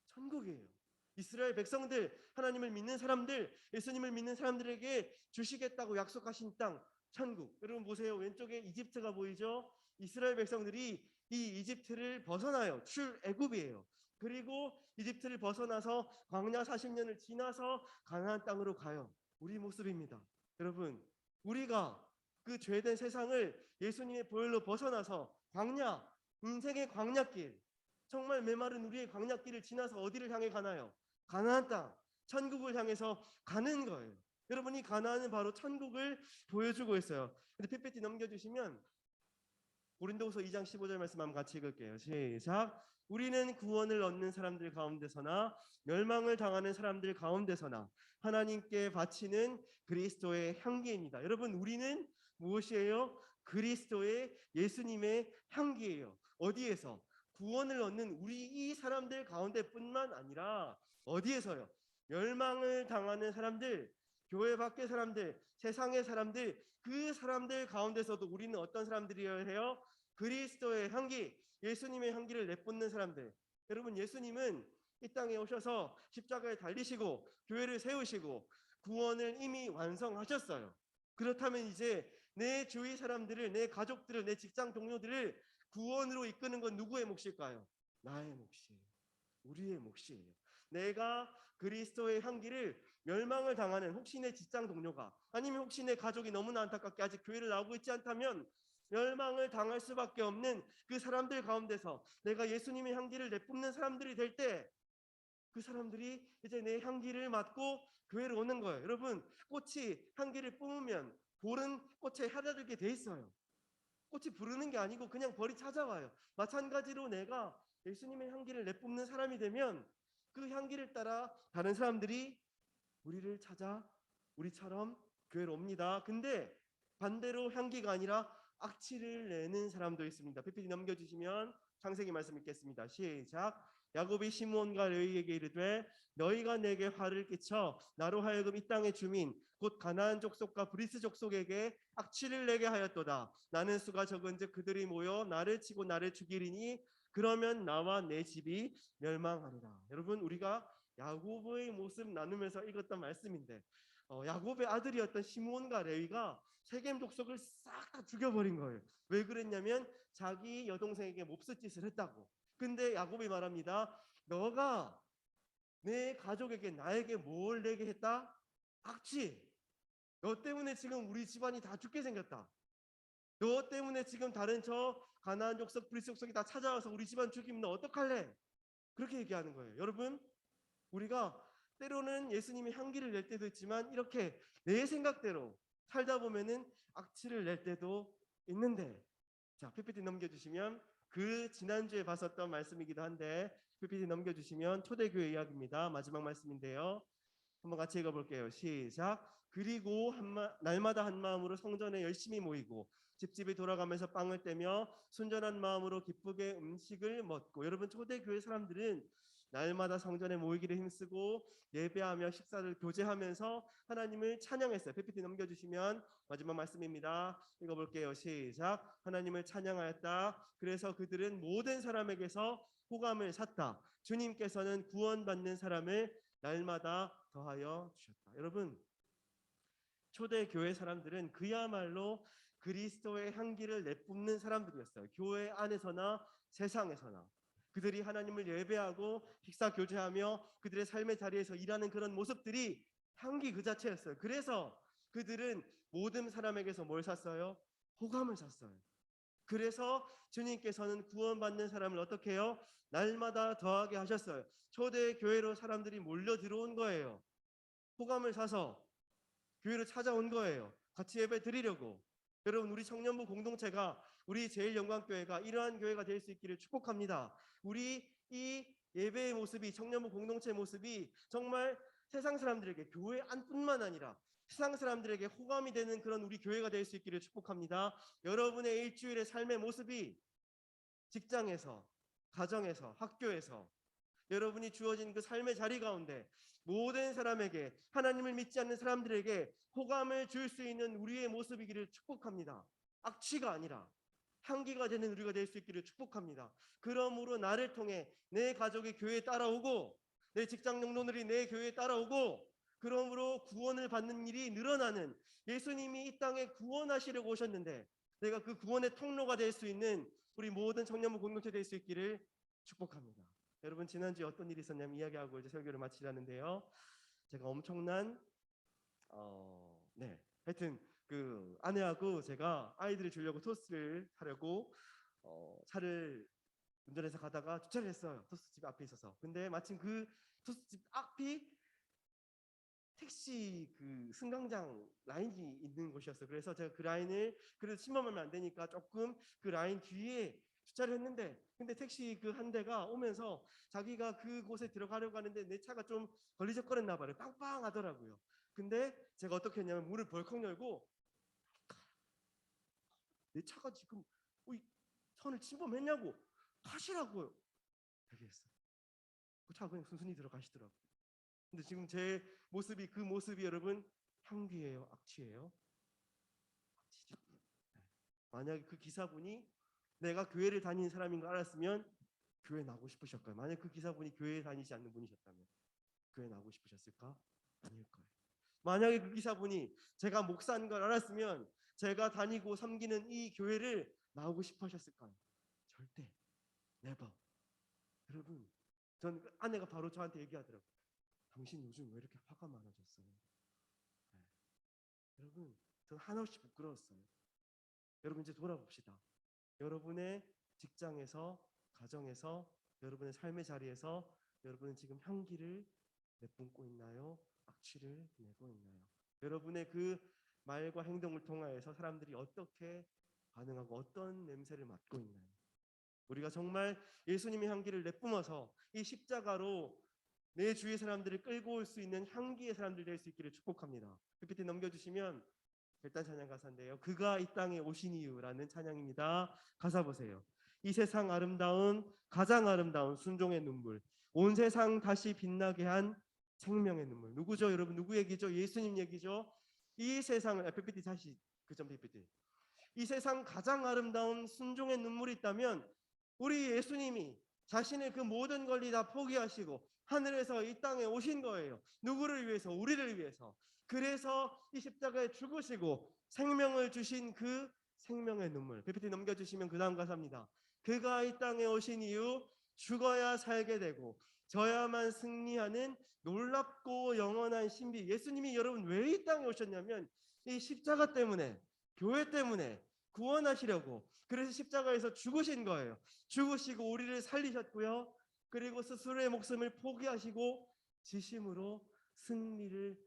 천국이에요. 이스라엘 백성들, 하나님을 믿는 사람들, 예수님을 믿는 사람들에게 주시겠다고 약속하신 땅, 천국. 여러분 보세요. 왼쪽에 이집트가 보이죠? 이스라엘 백성들이 이 이집트를 벗어나요. 출애굽이에요. 그리고 이집트를 벗어나서 광야 40년을 지나서 가나안 땅으로 가요. 우리 모습입니다. 여러분, 우리가 그 죄된 세상을 예수님의 보혈로 벗어나서 광야, 인생의 광야길, 정말 메마른 우리의 광야길을 지나서 어디를 향해 가나요? 가나안 땅, 천국을 향해서 가는 거예요. 여러분이 가나안은 바로 천국을 보여주고 있어요. 근데 PPT 넘겨주시면 고린도후서 2장 15절 말씀 한번 같이 읽을게요. 시작. 우리는 구원을 얻는 사람들 가운데서나 멸망을 당하는 사람들 가운데서나 하나님께 바치는 그리스도의 향기입니다. 여러분, 우리는 무엇이에요? 그리스도의, 예수님의 향기예요. 어디에서? 구원을 얻는 우리 이 사람들 가운데뿐만 아니라 어디에서요? 멸망을 당하는 사람들, 교회 밖의 사람들, 세상의 사람들, 그 사람들 가운데서도 우리는 어떤 사람들이어야 해요? 그리스도의 향기, 예수님의 향기를 내뿜는 사람들. 여러분, 예수님은 이 땅에 오셔서 십자가에 달리시고 교회를 세우시고 구원을 이미 완성하셨어요. 그렇다면 이제 내 주위 사람들을, 내 가족들을, 내 직장 동료들을 구원으로 이끄는 건 누구의 몫일까요? 나의 몫이에요. 우리의 몫이에요. 내가 그리스도의 향기를 멸망을 당하는, 혹시 내 직장 동료가, 아니면 혹시 내 가족이 너무나 안타깝게 아직 교회를 나오고 있지 않다면 멸망을 당할 수밖에 없는 그 사람들 가운데서 내가 예수님의 향기를 내뿜는 사람들이 될 때 그 사람들이 이제 내 향기를 맡고 교회로 오는 거예요. 여러분, 꽃이 향기를 뿜으면 볼은 꽃에 හැ려들게 돼 있어요. 꽃이 부르는 게 아니고 그냥 벌이 찾아와요. 마찬가지로 내가 예수님의 향기를 내뿜는 사람이 되면 그 향기를 따라 다른 사람들이 우리를 찾아 우리처럼 교회로 옵니다. 근데 반대로 향기가 아니라 악취를 내는 사람도 있습니다. PPT 넘겨주시면 창세기 말씀 읽겠습니다. 시작. 야곱이 시므온과 레위에게 이르되 너희가 내게 화를 끼쳐 나로 하여금 이 땅의 주민 곧 가나안 족속과 브리스 족속에게 악취를 내게 하였도다. 나는 수가 적은즉 그들이 모여 나를 치고 나를 죽이리니 그러면 나와 내 집이 멸망하리라. 여러분, 우리가 야곱의 모습 나누면서 읽었던 말씀인데 야곱의 아들이었던 시므온과 레위가 세겜 족속을 싹 다 죽여버린 거예요. 왜 그랬냐면 자기 여동생에게 몹쓸 짓을 했다고. 근데 야곱이 말합니다. 너가 내 가족에게 나에게 뭘 내게 했다? 악취. 너 때문에 지금 우리 집안이 다 죽게 생겼다. 너 때문에 지금 다른 저 가나안 족속 브리스 족속이 다 찾아와서 우리 집안 죽이면 너 어떡할래? 그렇게 얘기하는 거예요. 여러분, 우리가 때로는 예수님이 향기를 낼 때도 있지만 이렇게 내 생각대로 살다 보면은 악취를 낼 때도 있는데, 자, PPT 넘겨주시면 그 지난주에 봤었던 말씀이기도 한데 PPT 넘겨주시면 초대교회 이야기입니다. 마지막 말씀인데요. 한번 같이 읽어볼게요. 시작. 그리고 날마다 한 마음으로 성전에 열심히 모이고 집집에 돌아가면서 빵을 떼며 순전한 마음으로 기쁘게 음식을 먹고. 여러분, 초대교회 사람들은 날마다 성전에 모이기를 힘쓰고 예배하며 식사를 교제하면서 하나님을 찬양했어요. PPT 넘겨주시면 마지막 말씀입니다. 읽어볼게요. 시작. 하나님을 찬양하였다. 그래서 그들은 모든 사람에게서 호감을 샀다. 주님께서는 구원받는 사람을 날마다 더하여 주셨다. 여러분, 초대교회 사람들은 그야말로 그리스도의 향기를 내뿜는 사람들이었어요. 교회 안에서나 세상에서나. 그들이 하나님을 예배하고 식사 교제하며 그들의 삶의 자리에서 일하는 그런 모습들이 향기 그 자체였어요. 그래서 그들은 모든 사람에게서 뭘 샀어요? 호감을 샀어요. 그래서 주님께서는 구원받는 사람을 어떻게 해요? 날마다 더하게 하셨어요. 초대교회로 사람들이 몰려 들어온 거예요. 호감을 사서 교회로 찾아온 거예요. 같이 예배 드리려고. 여러분, 우리 청년부 공동체가, 우리 제일영광교회가 이러한 교회가 될 수 있기를 축복합니다. 우리 이 예배의 모습이, 청년부 공동체의 모습이 정말 세상 사람들에게, 교회 안뿐만 아니라 세상 사람들에게 호감이 되는 그런 우리 교회가 될 수 있기를 축복합니다. 여러분의 일주일의 삶의 모습이 직장에서, 가정에서, 학교에서, 여러분이 주어진 그 삶의 자리 가운데 모든 사람에게, 하나님을 믿지 않는 사람들에게 호감을 줄 수 있는 우리의 모습이기를 축복합니다. 악취가 아니라 향기가 되는 우리가 될 수 있기를 축복합니다. 그러므로 나를 통해 내 가족이 교회에 따라오고 내 직장 동료들이 내 교회에 따라오고, 그러므로 구원을 받는 일이 늘어나는, 예수님이 이 땅에 구원하시려고 오셨는데 내가 그 구원의 통로가 될 수 있는 우리 모든 청년부 공동체 될 수 있기를 축복합니다. 여러분, 지난주에 어떤 일이 있었냐면 이야기하고 이제 설교를 마치려는데요. 제가 엄청난 하여튼 그 아내하고 제가 아이들을 주려고 토스트를 하려고 차를 운전해서 가다가 주차를 했어요. 토스트집 앞에 있어서. 근데 마침 그 토스트집 앞이 택시 그 승강장 라인이 있는 곳이었어요. 그래서 제가 그 라인을 그래도 침범하면 안 되니까 조금 그 라인 뒤에 주차를 했는데, 근데 택시 그 한 대가 오면서 자기가 그곳에 들어가려고 하는데 내 차가 좀 걸리적거렸나 봐요. 빵빵 하더라고요. 근데 제가 어떻게 했냐면 문을 벌컥 열고, 내 차가 지금 이 선을 침범했냐고, 가시라고요. 얘기했어요. 그 차가 그냥 순순히 들어가시더라고요. 근데 지금 제 모습이, 그 모습이 여러분 향기예요, 악취예요? 악취죠. 만약에 그 기사분이 내가 교회를 다니는 사람인 걸 알았으면 교회 나오고 싶으셨을까요? 만약 그 기사분이 교회에 다니지 않는 분이셨다면 교회 나오고 싶으셨을까? 아닐 거예요. 만약에 그 기사분이 제가 목사인 걸 알았으면 제가 다니고 섬기는 이 교회를 나오고 싶으셨을까요? 절대. never. 여러분, 전 아내가 바로 저한테 얘기하더라고요. 당신 요즘 왜 이렇게 화가 많아졌어요? 네. 여러분, 전 한없이 부끄러웠어요. 여러분, 이제 돌아봅시다. 여러분의 직장에서, 가정에서, 여러분의 삶의 자리에서 여러분은 지금 향기를 내뿜고 있나요? 악취를 내고 있나요? 여러분의 그 말과 행동을 통하여서 사람들이 어떻게 반응하고 어떤 냄새를 맡고 있나요? 우리가 정말 예수님의 향기를 내뿜어서 이 십자가로 내 주위의 사람들을 끌고 올 수 있는 향기의 사람들 될 수 있기를 축복합니다. PPT 넘겨주시면 일단 찬양 가사인데요. 그가 이 땅에 오신 이유라는 찬양입니다. 가사 보세요. 이 세상 아름다운, 가장 아름다운 순종의 눈물, 온 세상 다시 빛나게 한 생명의 눈물. 누구죠, 여러분? 누구 얘기죠? 예수님 얘기죠. 이 세상을, PPT 다시 그점 PPT. 이 세상 가장 아름다운 순종의 눈물이 있다면 우리 예수님이 자신의 그 모든 권리 다 포기하시고 하늘에서 이 땅에 오신 거예요. 누구를 위해서? 우리를 위해서. 그래서 이 십자가에 죽으시고 생명을 주신 그 생명의 눈물. PPT 넘겨주시면 그 다음 가사입니다. 그가 이 땅에 오신 이유, 죽어야 살게 되고 저야만 승리하는 놀랍고 영원한 신비. 예수님이 여러분 왜 이 땅에 오셨냐면 이 십자가 때문에, 교회 때문에 구원하시려고. 그래서 십자가에서 죽으신 거예요. 죽으시고 우리를 살리셨고요. 그리고 스스로의 목숨을 포기하시고 지심으로 승리를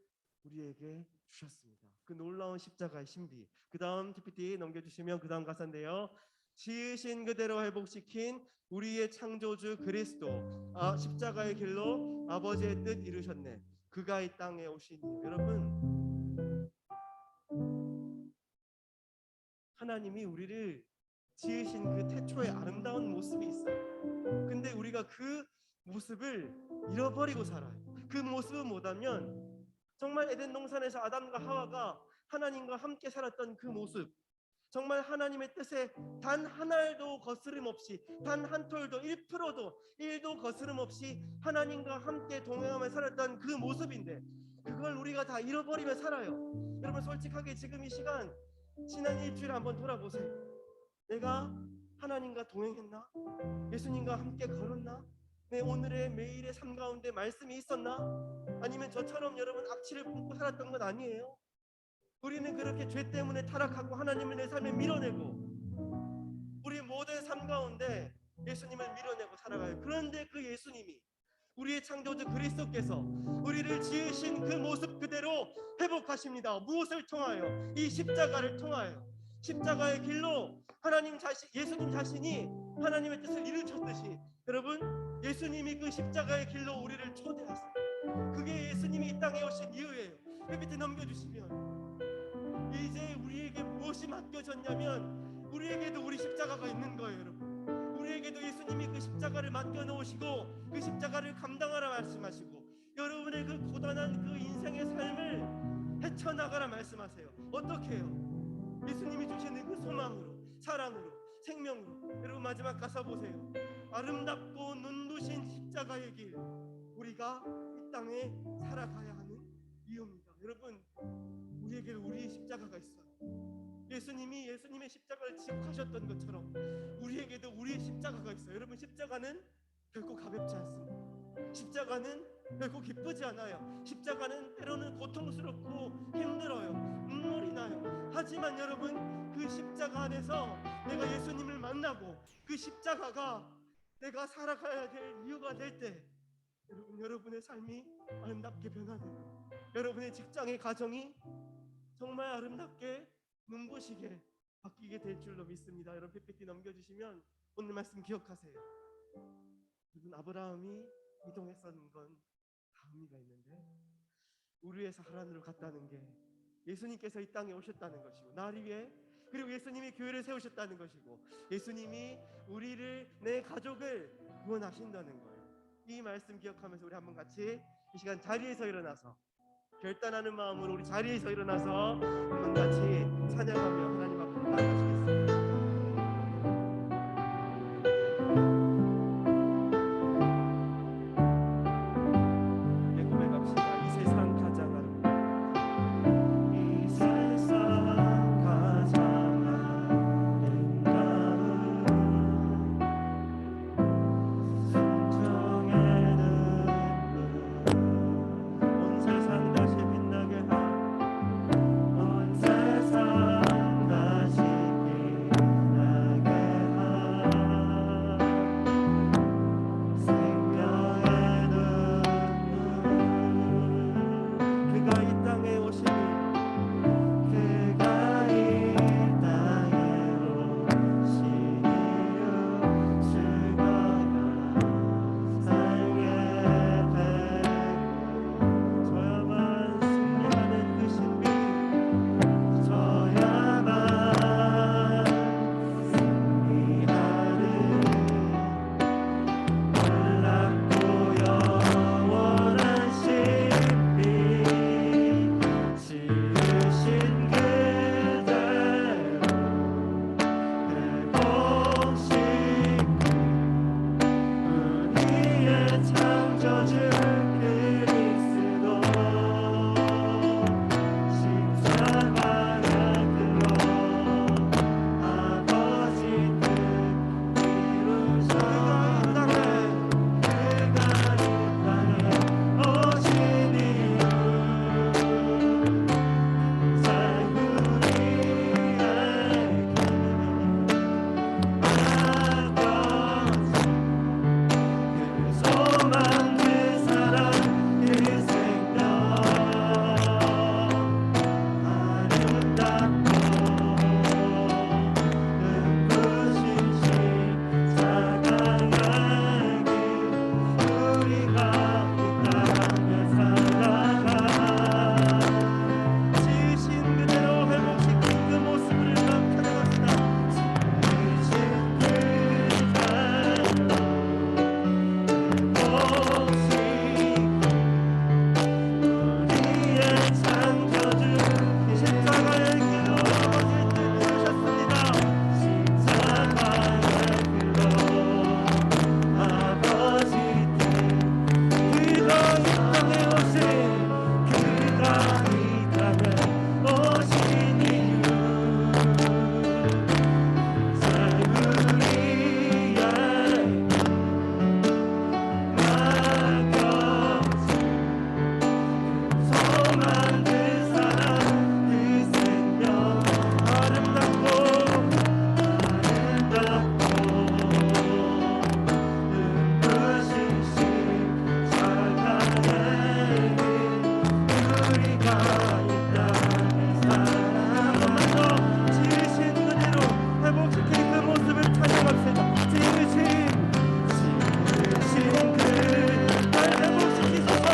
우리에게 주셨습니다. 그 놀라운 십자가의 신비. 그 다음 PPT 넘겨주시면 그 다음 가사인데요. 지으신 그대로 회복시킨 우리의 창조주 그리스도, 십자가의 길로 아버지의 뜻 이루셨네. 그가 이 땅에 오시니. 여러분, 하나님이 우리를 지으신 그 태초의 아름다운 모습이 있어요. 근데 우리가 그 모습을 잃어버리고 살아요. 그 모습은 뭐냐면 정말 에덴 동산에서 아담과 하와가 하나님과 함께 살았던 그 모습, 정말 하나님의 뜻에 단 한 알도 거스름 없이, 단 한 톨도 1%도 1도 거스름 없이 하나님과 함께 동행하며 살았던 그 모습인데, 그걸 우리가 다 잃어버리며 살아요. 여러분, 솔직하게 지금 이 시간, 지난 일주일 한번 돌아보세요. 내가 하나님과 동행했나? 예수님과 함께 걸었나? 내 오늘의 매일의 삶 가운데 말씀이 있었나? 아니면 저처럼 여러분 악취를 품고 살았던 건 아니에요? 우리는 그렇게 죄 때문에 타락하고 하나님을 내 삶에 밀어내고 우리 모든 삶 가운데 예수님을 밀어내고 살아가요. 그런데 그 예수님이, 우리의 창조주 그리스도께서 우리를 지으신 그 모습 그대로 회복하십니다. 무엇을 통하여? 이 십자가를 통하여. 십자가의 길로 하나님 자신, 예수님 자신이 하나님의 뜻을 이루셨듯이, 여러분, 예수님이 그 십자가의 길로 우리를 초대하세요. 그게 예수님이 이 땅에 오신 이유예요. PPT 넘겨주시면, 이제 우리에게 무엇이 맡겨졌냐면 우리에게도 우리 십자가가 있는 거예요. 여러분, 우리에게도 예수님이 그 십자가를 맡겨놓으시고 그 십자가를 감당하라 말씀하시고, 여러분의 그 고단한 그 인생의 삶을 헤쳐나가라 말씀하세요. 어떻게 해요? 예수님이 주시는 그 소망으로, 사랑으로, 생명으로. 여러분, 마지막 가사 보세요. 아름답고 눈부신 십자가의 길, 우리가 이 땅에 살아가야 하는 이유입니다. 여러분, 우리에게 우리의 십자가가 있어요. 예수님이 예수님의 십자가를 지옥하셨던 것처럼 우리에게도 우리의 십자가가 있어요. 여러분, 십자가는 결코 가볍지 않습니다. 십자가는 결코 기쁘지 않아요. 십자가는 때로는 고통스럽고 힘들어요. 눈물이 나요. 하지만 여러분, 그 십자가 안에서 내가 예수님을 만나고 그 십자가가 내가 살아가야 될 이유가 될 때, 여러분의 삶이 아름답게 변화돼요. 여러분의 직장의 가정이 정말 아름답게 눈부시게 바뀌게 될 줄로 믿습니다. 여러분, PPT 넘겨주시면 오늘 말씀 기억하세요. 여러분, 아브라함이 이동했었는 건 다 의미가 있는데, 우리에서 하나님으로 갔다는 게 예수님께서 이 땅에 오셨다는 것이고, 나를 위해, 그리고 예수님이 교회를 세우셨다는 것이고, 예수님이 우리를, 내 가족을 구원하신다는 거예요. 이 말씀 기억하면서 우리 한번 같이 이 시간 자리에서 일어나서, 결단하는 마음으로 우리 자리에서 일어나서 한번 같이 찬양하며 하나님 앞으로 나아가시겠습니다. 고백합시다. 이 세상 가장 아름다운, 이 세상 가장 아름다운 순정에는 온 세상 다시 빛나게 하, 온 세상 다시 빛나게 이 땅에 살아. 한 번만 더 지으신 그대로 회복시킨 그 모습을 찬양합시다. 지으신 그날 회복시키소서.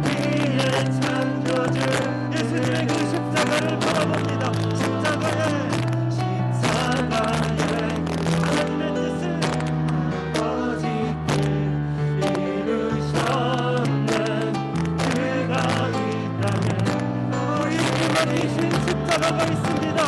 우리의 창조주 예수님의 그 십자가를 바라봅니다. 십자가의 하나님의 뜻을 아버지께 이루셨네. 그가 이 땅에 우리 주님이신 십자가가 있습니다.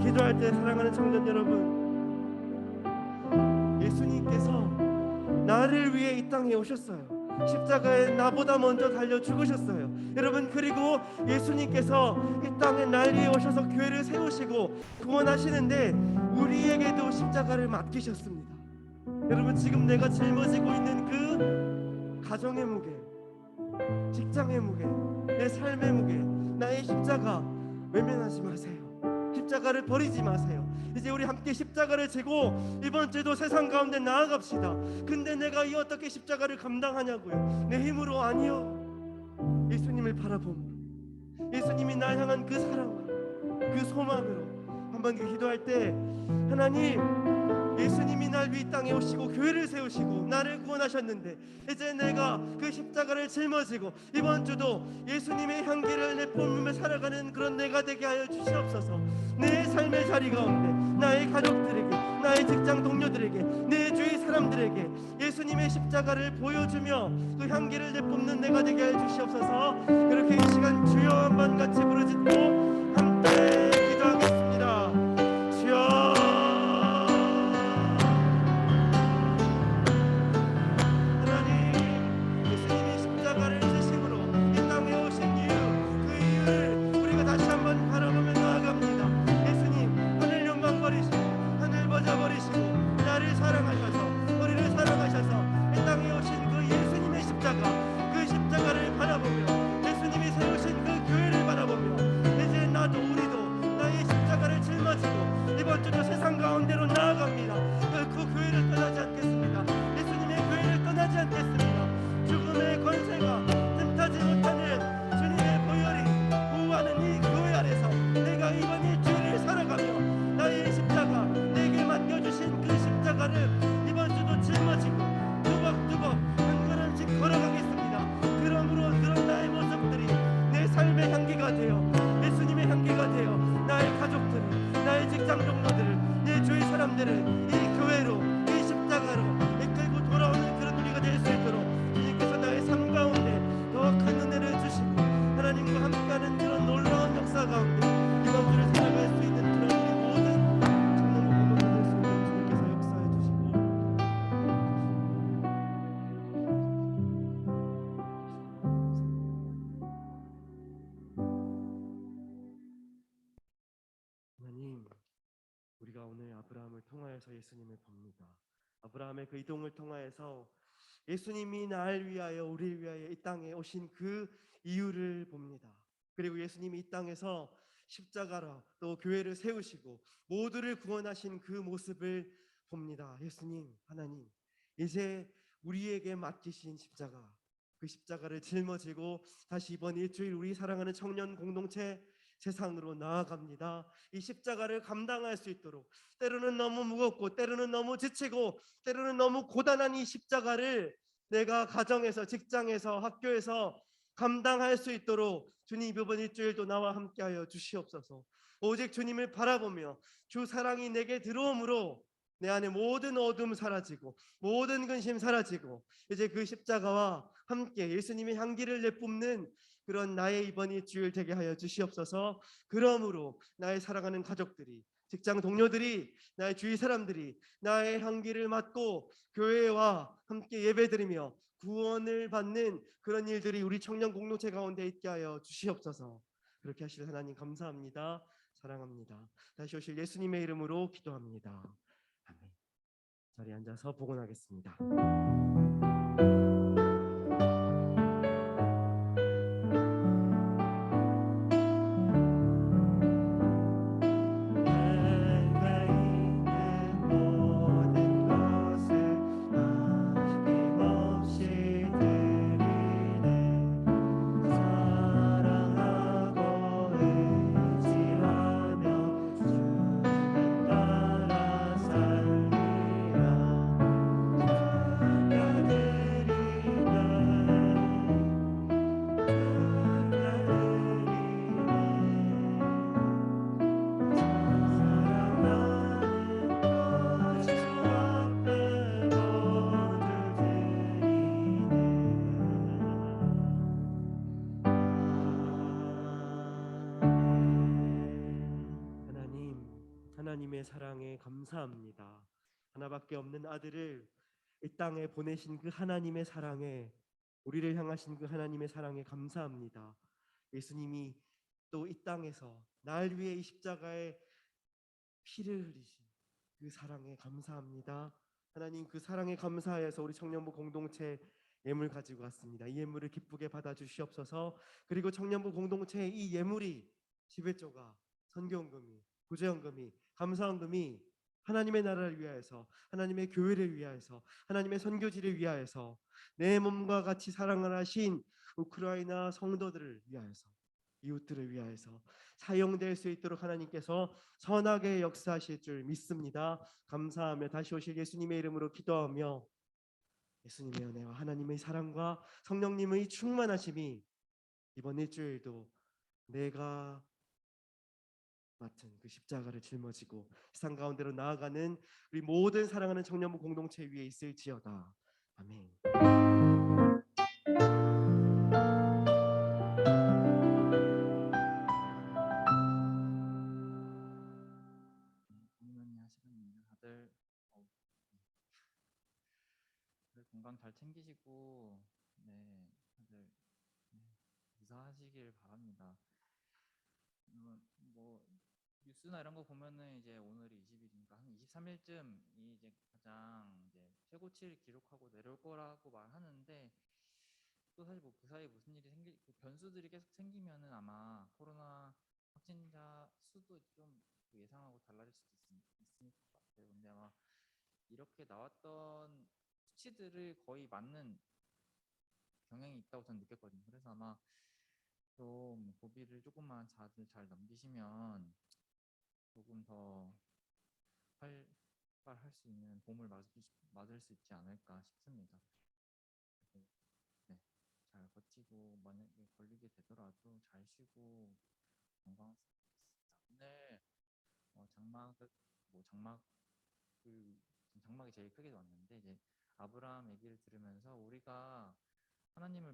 기도할 때 사랑하는 청년 여러분, 예수님께서 나를 위해 이 땅에 오셨어요. 십자가에 나보다 먼저 달려 죽으셨어요. 여러분, 그리고 예수님께서 이 땅에 날 위해 오셔서 교회를 세우시고 구원하시는데 우리에게도 십자가를 맡기셨습니다. 여러분, 지금 내가 짊어지고 있는 그 가정의 무게, 직장의 무게, 내 삶의 무게, 나의 십자가 외면하지 마세요. 십자가를 버리지 마세요. 이제 우리 함께 십자가를 지고 이번 주도 세상 가운데 나아갑시다. 근데 내가 이 어떻게 십자가를 감당하냐고요? 내 힘으로 아니요. 예수님을 바라봄으로, 예수님이 날 향한 그 사랑으로, 그 소망으로 한번 기도할 때, 하나님, 예수님이 날 위 땅에 오시고 교회를 세우시고 나를 구원하셨는데 이제 내가 그 십자가를 짊어지고 이번 주도 예수님의 향기를 내뿜으며 살아가는 그런 내가 되게 하여 주시옵소서. 내 삶의 자리 가운데 나의 가족들에게, 나의 직장 동료들에게, 내 주위 사람들에게 예수님의 십자가를 보여주며 그 향기를 내뿜는 내가 되게 하여 주시옵소서. 그렇게 이 시간 주여 한번 같이 부르짖고 함께 기도하겠습니다. 주여, 이번 주도 세상 가운데로 나아갑니다. 그 교회를 떠나지 않겠습니다. 예수님의 교회를 떠나지 않겠습니다. 죽음의 권세가 틈타지 못하는 주님의 보혈이 보호하는 이 교회 아래서 내가 이번 일주일을 살아가며 나의 십자가, 내게 맡겨주신 그 십자가를 이번 주도 짊어지고 두벅두벅 한 걸음씩 걸어가겠습니다. 그러므로 그런 나의 모습들이 내 삶의 향기가 되어, 예수님의 향기가 되어 나의 가족들을, 나의 직장 동료들을, 내 주위 사람들을 이 교회로, 이 십자가로 이끌고 돌아오는 그런 우리가 될 수 있도록 주님께서 나의 삶 가운데 더 큰 은혜를 주시고 하나님과 함께하는 그런 놀라운 역사 가운데 이번 주를 살아갈 수 있는 그런 우리 모든 청년 모두가 될 수 있는 주님께서 역사해 주시고 하나님, 우리가 오늘 아브라함을 통하여서 예수님을 봅니다. 아브라함의 그 이동을 통하여서 예수님이 날 위하여, 우리를 위하여 이 땅에 오신 그 이유를 봅니다. 그리고 예수님이 이 땅에서 십자가로 또 교회를 세우시고 모두를 구원하신 그 모습을 봅니다. 예수님, 하나님, 이제 우리에게 맡기신 십자가, 그 십자가를 짊어지고 다시 이번 일주일 우리 사랑하는 청년 공동체 세상으로 나아갑니다. 이 십자가를 감당할 수 있도록, 때로는 너무 무겁고 때로는 너무 지치고 때로는 너무 고단한 이 십자가를 내가 가정에서, 직장에서, 학교에서 감당할 수 있도록 주님 이번 일주일도 나와 함께하여 주시옵소서. 오직 주님을 바라보며 주 사랑이 내게 들어옴으로 내 안에 모든 어둠 사라지고 모든 근심 사라지고 이제 그 십자가와 함께 예수님의 향기를 내뿜는 그런 나의 이번 일주일 되게 하여 주시옵소서. 그러므로 나의 사랑하는 가족들이, 직장 동료들이, 나의 주위 사람들이 나의 향기를 맡고 교회와 함께 예배드리며 구원을 받는 그런 일들이 우리 청년 공동체 가운데 있게 하여 주시옵소서. 그렇게 하실 하나님 감사합니다. 사랑합니다. 다시 오실 예수님의 이름으로 기도합니다. 아멘. 자리에 앉아서 복원하겠습니다. 하나님의 사랑에 감사합니다. 하나밖에 없는 아들을 이 땅에 보내신 그 하나님의 사랑에, 우리를 향하신 그 하나님의 사랑에 감사합니다. 예수님이 또 이 땅에서 날 위해 이 십자가에 피를 흘리신 그 사랑에 감사합니다. 하나님, 그 사랑에 감사해서 우리 청년부 공동체 예물 가지고 왔습니다. 이 예물을 기쁘게 받아 주시옵소서. 그리고 청년부 공동체의 이 예물이, 지배조가, 선교헌금이, 구제헌금이, 감사헌금이 하나님의 나라를 위하여서, 하나님의 교회를 위하여서, 하나님의 선교지를 위하여서, 내 몸과 같이 사랑을 하신 우크라이나 성도들을 위하여서, 이웃들을 위하여서 사용될 수 있도록 하나님께서 선하게 역사하실 줄 믿습니다. 감사하며 다시 오실 예수님의 이름으로 기도하며, 예수님의 은혜와 하나님의 사랑과 성령님의 충만하심이 이번 일주일도 내가 맡은 그 십자가를 짊어지고 세상 가운데로 나아가는 우리 모든 사랑하는 청년부 공동체 위에 있을지어다. 아멘. 안녕하십니까 다들. 다들 건강 잘 챙기시고, 네, 다들 무사하시길 바랍니다. 뭐 뉴스나 이런 거 보면은 이제 오늘이 20일이니까 한 23일쯤이 이제 가장 이제 최고치를 기록하고 내려올 거라고 말하는데, 또 사실 뭐 그 사이에 무슨 일이 그 변수들이 계속 생기면은 아마 코로나 확진자 수도 좀 예상하고 달라질 수도 있을 것 같아요. 근데 아마 이렇게 나왔던 수치들을 거의 맞는 경향이 있다고 저는 느꼈거든요. 그래서 아마 좀 고비를 조금만 잘 넘기시면 조금 더 활발할 수 있는 봄을 맞을 수 있지 않을까 싶습니다. 그래서 네, 잘 버티고 만약에 걸리게 되더라도 잘 쉬고 건강했으면 좋겠습니다. 오늘 장막이 제일 크게 왔는데, 이제 아브라함 얘기를 들으면서 우리가 하나님을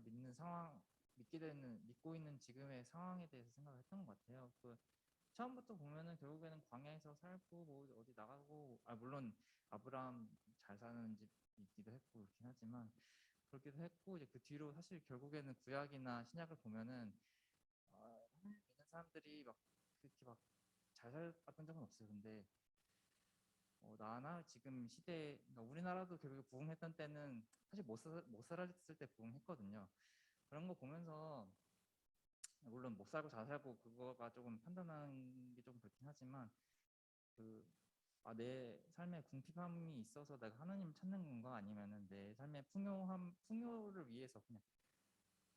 믿고 있는 지금의 상황에 대해서 생각을 했던 것 같아요. 처음부터 보면은 결국에는 광야에서 살고 뭐 어디 나가고, 물론 아브라함 잘 사는 집이기도 했고 그렇긴 하지만, 그렇기도 했고, 이제 그 뒤로 사실 결국에는 구약이나 신약을 보면은 하나님 믿는 사람들이 막 그렇게 막 잘 살았던 적은 없어요. 근데 나나 지금 시대에, 그러니까 우리나라도 결국에 부흥했던 때는 사실 못 살았을 때 부흥했거든요. 그런 거 보면서, 물론 못 살고 잘 살고 그거가 조금 판단하는 게 좀 그렇긴 하지만, 내 삶에 궁핍함이 있어서 내가 하나님을 찾는 건가, 아니면은 내 삶의 풍요를 위해서 그냥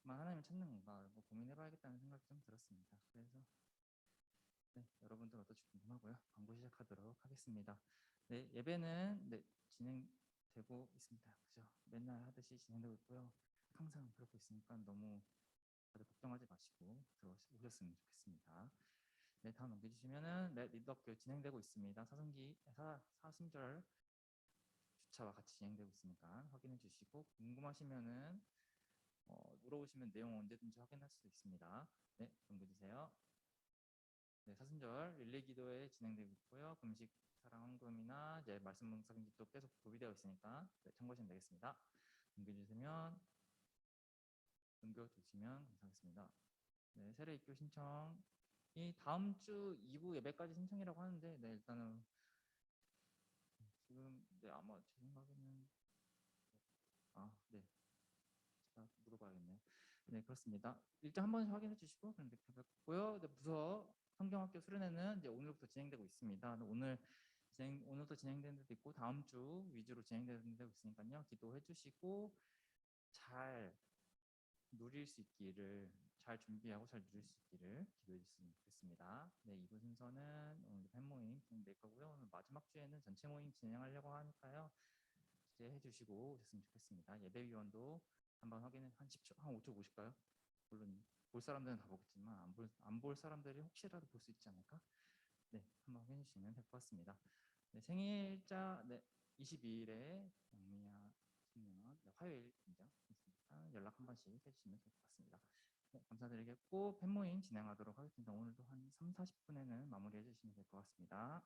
하나님을 찾는 건가, 이런 거 고민해봐야겠다는 생각이 좀 들었습니다. 그래서 네, 여러분들 어떨지 궁금하고요. 광고 시작하도록 하겠습니다. 네, 예배는 진행되고 있습니다. 그죠? 맨날 하듯이 진행되고 있고요. 항상 그러고 있으니까 너무 다들 걱정하지 마시고 들어오셨으면 좋겠습니다. 네, 다음 넘겨주시면은 리더교 진행되고 있습니다. 사순절 주차와 같이 진행되고 있으니까 확인해 주시고, 궁금하시면은 물어보시면 내용 언제든지 확인할 수 있습니다. 네, 넘겨주세요. 네, 사순절 릴레이 기도에 진행되고 있고요. 금식 사랑 헌금이나 이제 말씀 묵상 기도 계속 구비되어 있으니까 네, 참고하시면 되겠습니다. 넘겨주시면 감사하겠습니다. 네, 세례 입교 신청이 다음 주 2부 예배까지 신청이라고 하는데 네, 일단은 지금 네, 아마 제 생각에는 네. 제가 물어봐야겠네요. 네, 그렇습니다. 일단 한 번 확인해 주시고 그럼 이렇게 뵙고요. 네, 부서 성경학교 수련회는 이제 오늘부터 진행되고 있습니다. 오늘도 진행되는 데도 있고 다음 주 위주로 진행되는 데도 있으니까요. 기도해 주시고 잘 누릴 수 있기를 잘 준비하고 잘 누릴 수 있기를 기도해 주시면 좋겠습니다. 네, 2부 순서는 오늘 팬 모임 진행될 거고요. 오늘 마지막 주에는 전체 모임 진행하려고 하니까요. 기대해 주시고 오셨으면 좋겠습니다. 예배위원도 한번 확인해 한 10초, 한 5초 보실까요? 물론 볼 사람들은 다 보겠지만 안 볼 사람들이 혹시라도 볼 수 있지 않을까? 네, 한번 확인해 주시면 될 것 같습니다. 네, 생일자 22일에 영미야 신년 화요일이죠. 연락 한 번씩 해주시면 될 것 같습니다. 네, 감사드리겠고 팬모임 진행하도록 하겠습니다. 오늘도 한 3, 40분에는 마무리해 주시면 될 것 같습니다.